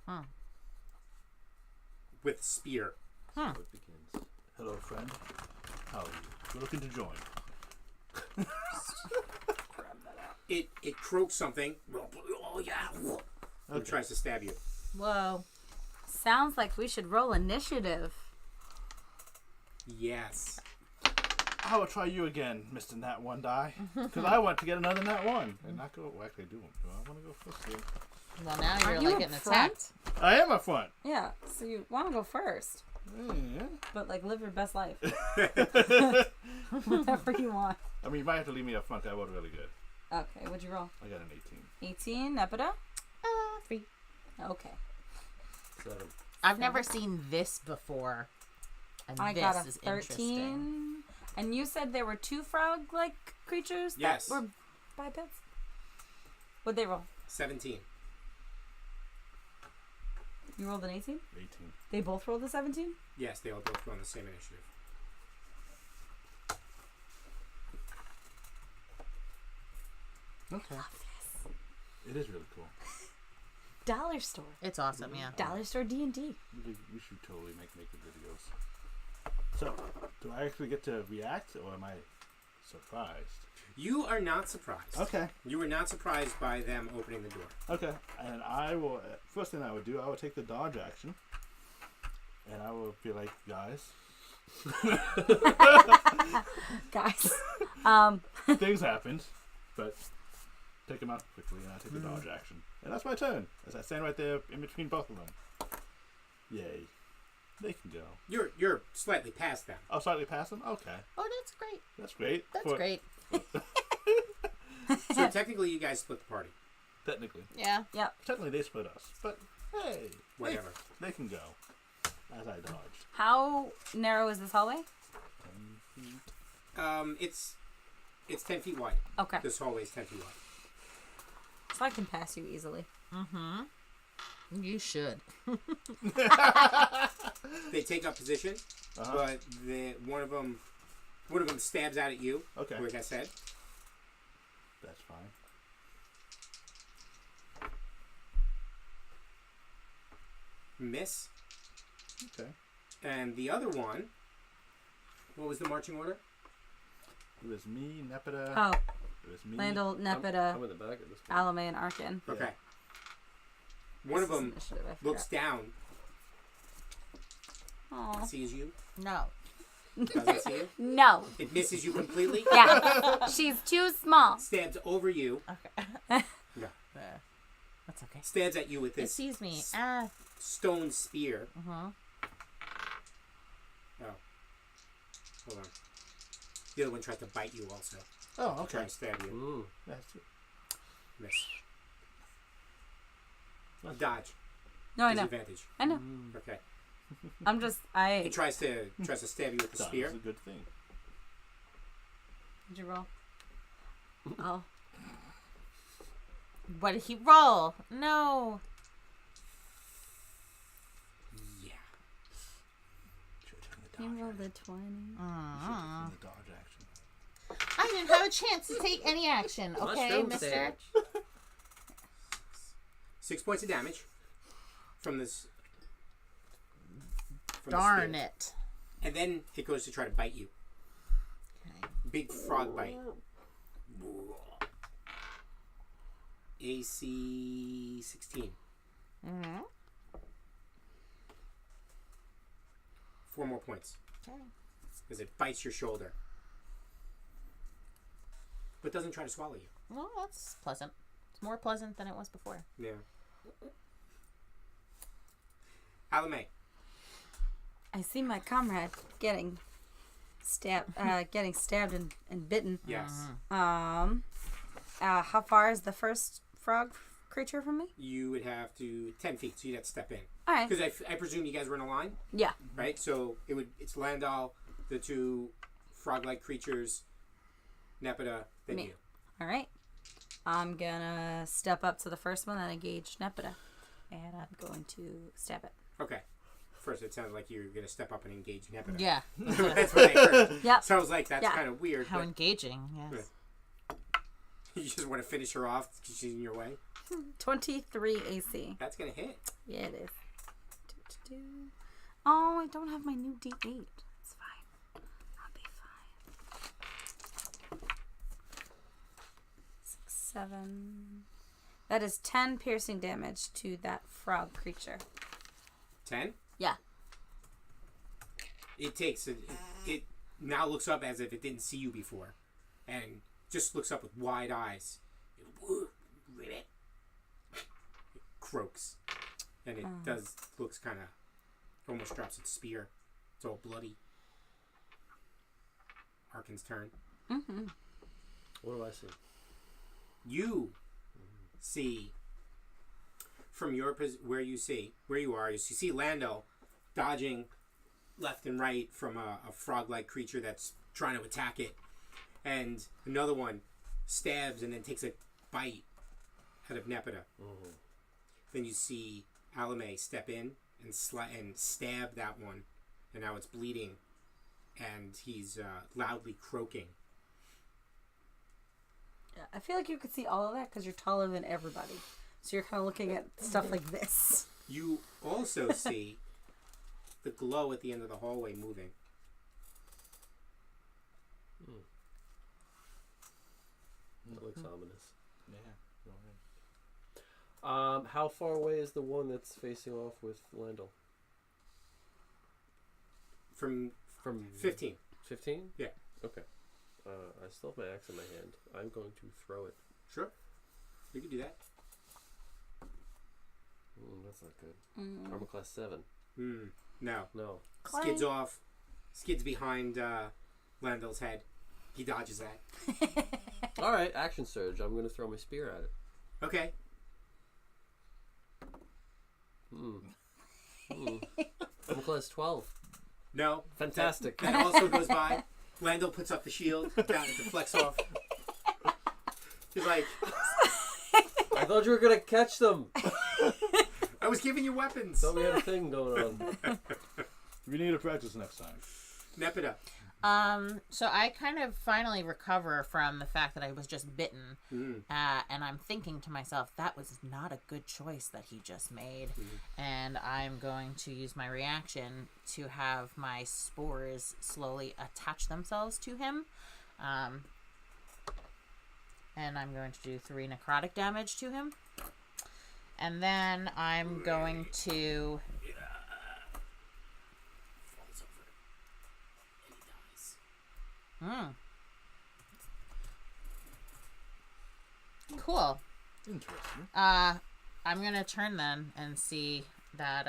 Huh. with a spear. Huh. It begins. Hello, friend. How are you? We're looking to join. It croaks something. Oh yeah! And Okay. tries to stab you. Whoa. Sounds like we should roll initiative. Yes. I will try you again, Mr. Nat 1 die. Because I want to get another Nat 1. And not go. Well, actually, do I want to go first here? Well, now you're Aren't you like up getting front? attacked. I am up front. Yeah, so you want to go first, Yeah. but like live your best life. Whatever you want. I mean, you might have to leave me up front. I rolled really good. Okay, what'd you roll? I got an 18. 18, Nepeta? 3. Okay. 7. I've never seen this before. And I this got a is 13. interesting. And you said there were 2 frog-like creatures Yes. that were bipeds? What'd they roll? 17. You rolled an 18? 18. They both rolled a 17? Yes, they all both go on the same initiative. Okay. It is really cool. Dollar store. It's awesome, yeah. Dollar store D&D. We should totally make the videos. So, do I actually get to react, or am I surprised? You are not surprised. Okay. You were not surprised by them opening the door. Okay. And I will. First thing I would do, I would take the dodge action, and I will be like, guys, Guys. things happened, but take them out quickly, and I take the dodge action, and that's my turn. As I stand right there in between both of them. Yay. They can go. You're slightly past them. I'll slightly pass them. Okay, Oh, that's great. that's great. That's great. So technically, you guys split the party. Technically, Yeah. technically they split us, but hey, Whatever. they can go. As I dodged. How narrow is this hallway? 10 feet. It's 10 feet wide. Okay. This hallway is 10 feet wide. So I can pass you easily. Mm-hmm. You should. They take up position, but one of them stabs out at you. Okay. Like I said. That's fine. Miss. Okay. And the other one, what was the marching order? It was me, Nepeta. Oh, It was me. Landal, Nepeta, I'm in the back at this point. Alymae, and Arken. Yeah. Okay. One of This is them initiative, I looks forgot. down, Aw. sees you, No. doesn't see you. No. It misses you completely. Yeah. She's too small. Stabs over you. Okay. Yeah. That's okay. Stabs at you with this Excuse me. stone spear. Uh-huh. Oh. Hold on. The other one tries to bite you also. Oh, Try okay. and stab you. Mm. That's it. Miss. Dodge. No, I know. Disadvantage. I know. Okay. I'm just, He tries to stab you with the That spear. was a good thing. Did you roll? Oh. What did he roll? No. Yeah. Should've taken the He dodge rolled action. a 20. Should've taken the dodge action. I didn't have a chance to take any action. Okay, Mushroom mister? sandwich. 6 points of damage from this. From the Darn spear. it. And then it goes to try to bite you. Okay. Big frog bite. AC 16. Mm-hmm. 4 more points. Okay. As it bites your shoulder. But doesn't try to swallow you. Well, that's pleasant. It's more pleasant than it was before. Yeah. Alymae. I see my comrade getting stabbed and bitten. Yes. How far is the first frog creature from me? You would have to 10 feet, so you'd have to step in. All right. Because I presume you guys were in a line, Yeah. right? So it's Landal, the 2 frog-like creatures, Nepeta, then Me. you. All right. I'm gonna step up to the first one and engage Nepeta, and I'm going to stab it. Okay. First, it sounded like you were going to step up and engage Nepeta. Yeah. That's what I heard. Yep. So I was like, that's Yeah. kind of weird. How But engaging. Yes. you just want to finish her off because she's in your way. 23 AC. That's going to hit. Yeah, it is. Oh, I don't have my new D8. It's fine. I'll be fine. 6, 7. That is 10 piercing damage to that frog creature. 10? Yeah. It takes it now looks up as if it didn't see you before, and just looks up with wide eyes. It croaks, and it looks kind of almost drops its spear. It's all bloody. Arken's turn. Mm-hmm. What do I see? You see from your where you are. You see Landal dodging left and right from a frog-like creature that's trying to attack it, and another one stabs and then takes a bite out of Nepeta. Mm-hmm. Then you see Alymae step in and stab that one, and now it's bleeding, and he's loudly croaking. Yeah, I feel like you could see all of that because you're taller than everybody. So you're kind of looking at stuff like this. You also see the glow at the end of the hallway moving. That looks ominous. Yeah. Go ahead. How far away is the one that's facing off with Landal? From From 15. 15? Yeah. Okay. I still have my axe in my hand. I'm going to throw it. Sure. You can do that. That's not good. Armor class 7. No. No. Skids off. Skids behind Landal's head. He dodges that. All right, action surge. I'm going to throw my spear at it. Okay. Armor class 12. No. Fantastic. That also goes by. Landal puts up the shield. Down it deflects off. He's like, I thought you were going to catch them. was giving you weapons. Thought we had a thing going on. We need to practice next time. Nepeta. So I kind of finally recover from the fact that I was just bitten, and I'm thinking to myself, that was not a good choice that he just made, and I'm going to use my reaction to have my spores slowly attach themselves to him, and I'm going to do 3 necrotic damage to him, and then I'm going to... Cool. Interesting. I'm gonna turn then and see that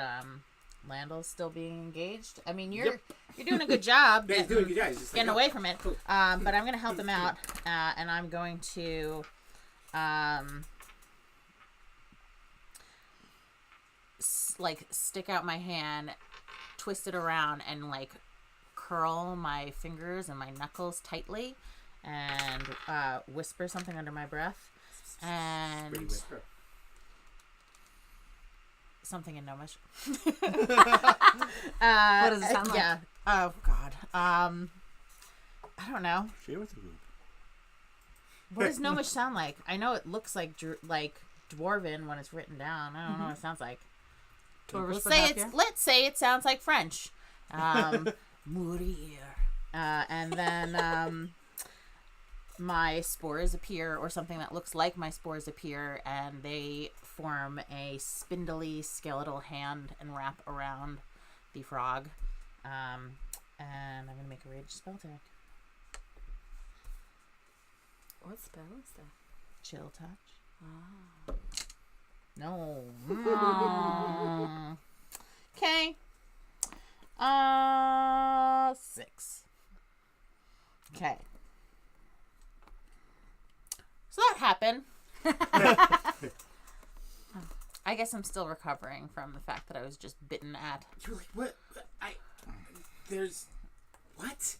Landal's still being engaged. I mean, you're doing a good job. He's doing a good job. He's just getting like, away from it. But I'm gonna help him out, and I'm going to stick out my hand, twist it around, and curl my fingers and my knuckles tightly, and whisper something under my breath, and something in Gnomish. What does it sound like? Yeah. Oh God. I don't know. Share with the group. What does Gnomish sound like? I know it looks like Dwarven when it's written down. I don't know what it sounds like. Let's say it sounds like French. Mourir. And then my spores appear, or something that looks like my spores appear, and they form a spindly skeletal hand and wrap around the frog. And I'm going to make a rage spell attack. What spell is that? Chill touch. Ah. No. Okay. 6. Okay. So that happened. I guess I'm still recovering from the fact that I was just bitten at. You're like, what? What?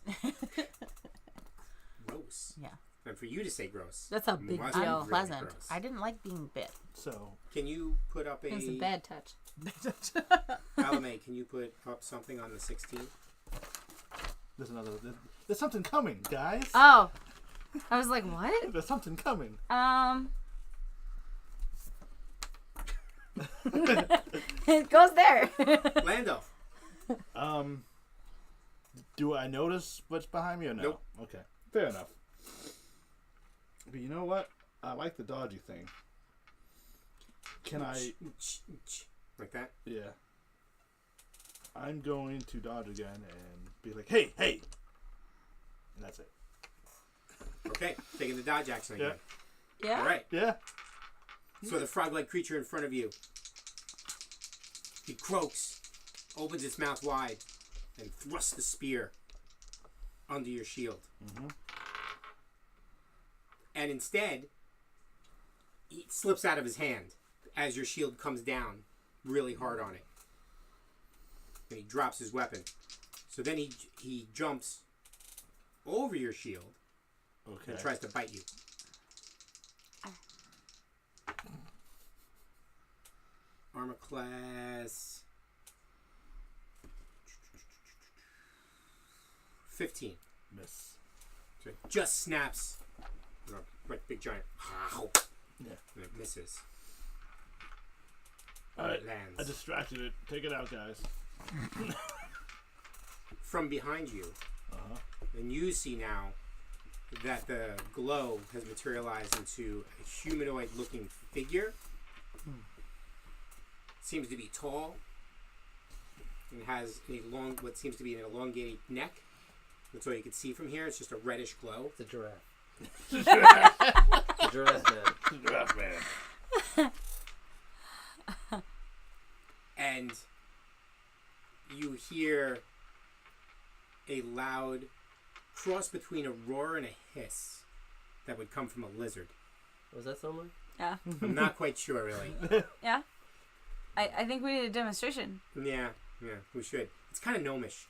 Gross. Yeah. And for you to say gross. That's a big must deal. be really Unpleasant. gross. I didn't like being bit. So, Can you put up It's a a... bad touch. Alymae, can you put up something on the 16? there's something coming, guys. Oh. I was like, what? There's something coming. It goes there. Landal. Do I notice what's behind me or no? Nope. Okay, fair enough. But you know what? I like the dodgy thing. Can I? Like that? Yeah. I'm going to dodge again and be like, hey, hey! And that's it. Okay, taking the dodge action again. Yeah. All right. Yeah. So the frog-like creature in front of you, he croaks, opens its mouth wide, and thrusts the spear under your shield. Mm-hmm. And instead, it slips out of his hand as your shield comes down really hard on it. And he drops his weapon. So then he jumps over your shield Okay. and tries to bite you. Armor class 15. Miss. So it just snaps. Like big giant. Yeah. And it misses. Alright. It lands. I distracted it. Take it out, guys. From behind you, Uh-huh. and you see now that the glow has materialized into a humanoid-looking figure. Seems to be tall and has what seems to be an elongated neck. That's all you can see from here. It's just a reddish glow. It's a giraffe. The giraffe man. Giraffe man. And you hear a loud cross between a roar and a hiss that would come from a lizard. Was that someone? Yeah. I'm not quite sure, really. Yeah. I think we need a demonstration. Yeah, we should. It's kind of gnomish.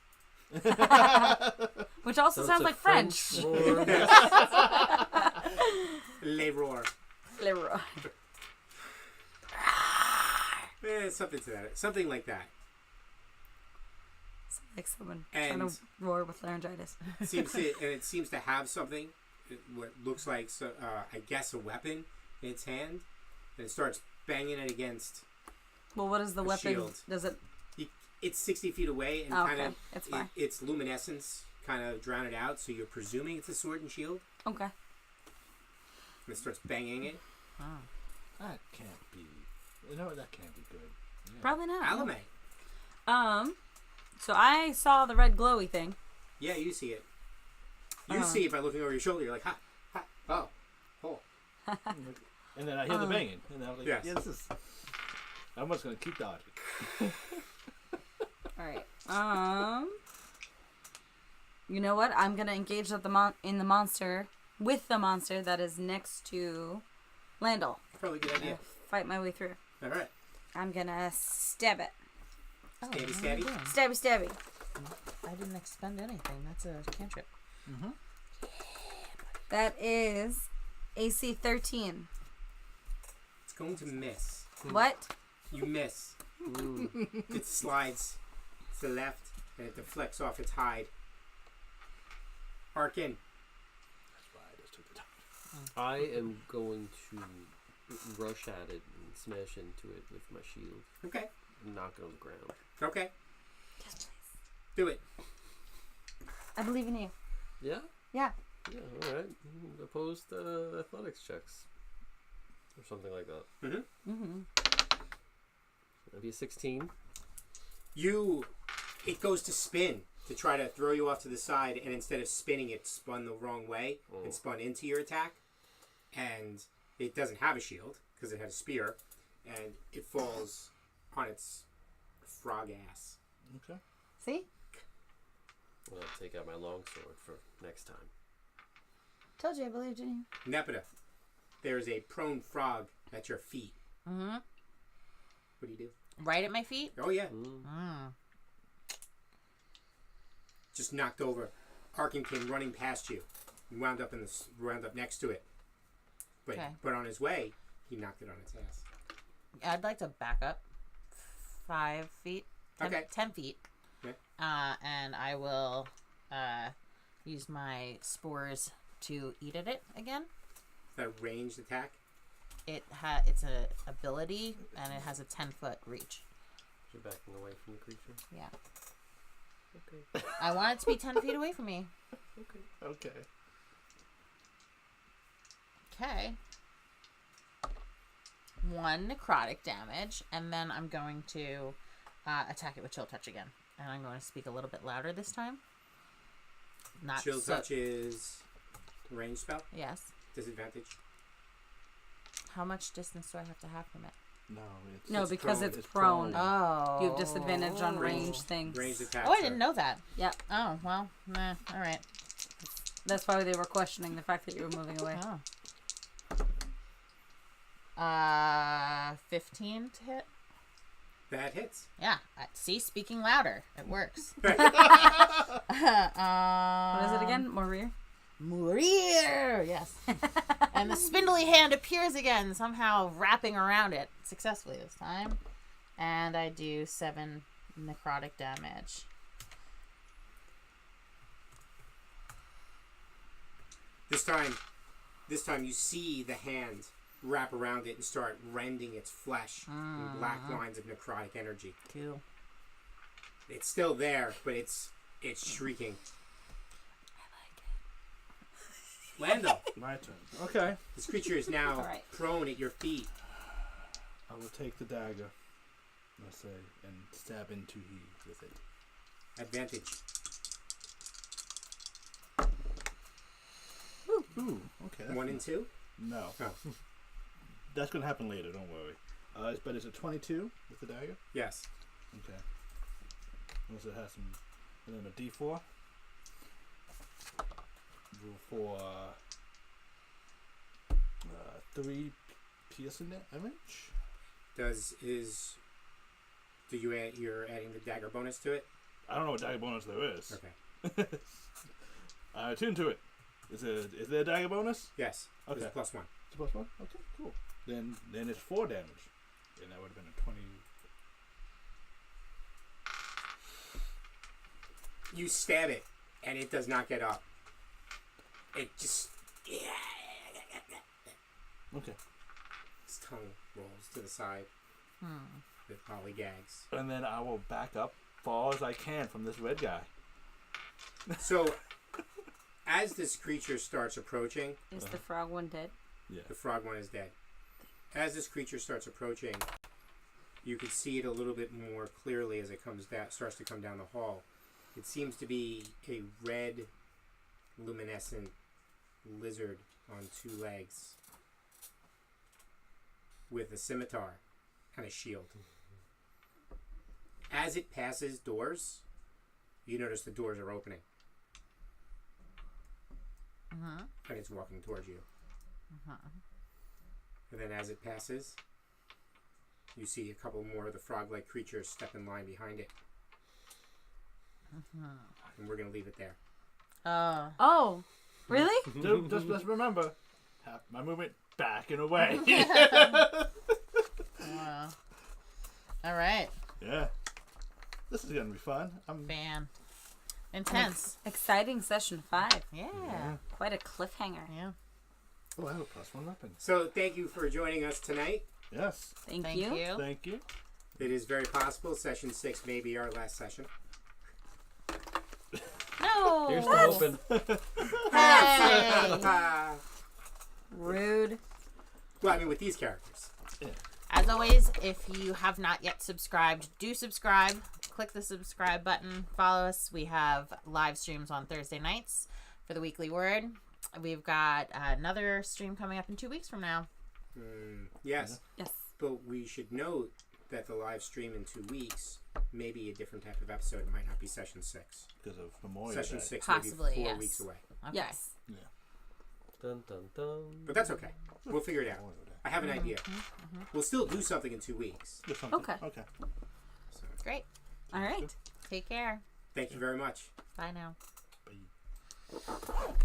Which also sounds like French. roar. Le roar. Leroy. Something to that. Something like that. It's like someone And- trying to roar with laryngitis. It seems to have something, what looks like, I guess, a weapon in its hand, and it starts banging it against. Well, what is the A weapon? shield. Does it? It's 60 feet away, and Oh, kind okay. of It's fine. its luminescence kind of drown it out. So you're presuming it's a sword and shield, Okay. and it starts banging it. Oh. That can't be. You know what? That can't be good. Yeah. Probably not. Alymae. So I saw the red glowy thing. Yeah, you see it. You see it by looking over your shoulder. You're like, ha, ha, oh. And then I hear the banging, and I'm like, Yes. yeah, this is. I'm just gonna keep dodging. All right. You know what? I'm gonna engage with the monster that is next to Landal. Probably a good idea. Fight my way through. All right. I'm gonna stab it. Oh, Stabby, what am I stabby. doing? Stabby, stabby. I didn't expend anything. That's a cantrip. That is AC 13. It's going to miss. What? You miss. It slides to the left, and it deflects off its hide. Arken. That's why I just took the time. I am going to rush at it and smash into it with my shield Okay. and knock it on the ground. Okay. Yes, please. Do it. I believe in you. Yeah? Yeah. Yeah, alright. Opposed athletics checks. Or something like that. Mm-hmm. That'd be a 16. It goes to spin to try to throw you off to the side, and instead of spinning, it spun the wrong way and spun into your attack. And it doesn't have a shield because it had a spear, and it falls on its frog ass. Okay. See? I'll take out my longsword for next time. Told you I believed in you. Nepeta, there is a prone frog at your feet. Mm-hmm. What do you do? Right at my feet? Oh yeah, Mm. just knocked over. Arken came running past you, and wound up next to it. But Okay. but on his way, he knocked it on its ass. I'd like to back up 5 feet. 10, Okay. 10 feet. Okay. And I will use my spores to eat at it again. Is that a ranged attack? It's a ability, and it has a 10-foot reach. You're backing away from the creature. Yeah. Okay. I want it to be 10 feet away from me. Okay. Okay. 1 necrotic damage, and then I'm going to attack it with Chill Touch again. And I'm going to speak a little bit louder this time. Not Chill so- touch is a ranged spell. Yes. Disadvantage. How much distance do I have to have from it? No, it's No, It's because prone. it's It's prone. prone. Oh. You have disadvantage on Range. range things. Ranged attack. Oh, I didn't know that. Yep. Oh, well, nah, all right. That's why they were questioning the fact that you were moving away. Oh. 15 to hit. That hits. Yeah. See, speaking louder, it works. What is it again? Morir? Murir, yes. And the spindly hand appears again, somehow wrapping around it successfully this time. And I do 7 necrotic damage. This time you see the hand wrap around it and start rending its flesh in black lines of necrotic energy. Cool. It's still there, but it's shrieking. Landal, my turn. Okay. this creature is now All right. prone at your feet. I will take the dagger, let's say, and stab into he with it. Advantage. Ooh, okay. 1 and 2. No. Oh. That's going to happen later, don't worry. But is it 22 with the dagger? Yes. Okay. Unless it has some... And then a D4. For 3 piercing damage. You're adding the dagger bonus to it? I don't know what dagger bonus there is. Okay. Tune to it. Is there a dagger bonus? Yes. Okay. It's +1. It's a +1? Okay, cool. Then it's 4 damage. And that would have been a You stab it, and it does not get up. It just... Okay. Its tongue rolls to the side. It probably gags. And then I will back up far as I can from this red guy. So, as this creature starts approaching... Is the frog one dead? Yeah. The frog one is dead. As this creature starts approaching, you can see it a little bit more clearly as it starts to come down the hall. It seems to be a red, luminescent lizard on 2 legs with a scimitar and a shield. As it passes doors, you notice the doors are opening. And it's walking towards you. And then as it passes, you see a couple more of the frog-like creatures step in line behind it. And we're going to leave it there. Oh, really? Just remember, have my movement back and away. All right. Yeah. This is going to be fun. Fan. Intense. Exciting session 5. Yeah. Quite a cliffhanger. Yeah. Oh, I have a +1 weapon. So thank you for joining us tonight. Yes. Thank Thank you. you. Thank you. It is very possible session 6 may be our last session. No. Here's the hoping. Hey. Rude. Well, I mean, with these characters. As always, if you have not yet subscribed, do subscribe. Click the subscribe button. Follow us. We have live streams on Thursday nights for the Weekly Word. We've got another stream coming up in 2 weeks from now. Yes. Yes. But we should note that the live stream in 2 weeks may be a different type of episode. It might not be session 6. Because of Memorial Session Day. 6 Possibly, may be 4 yes. weeks away. Okay. Yes. Yeah. Dun, dun, dun. But that's okay. We'll figure it out. I have an idea. We'll still do something in 2 weeks. Just something. Okay. Okay. So, Great. All right. Take care. thank you very much. Bye now. Bye.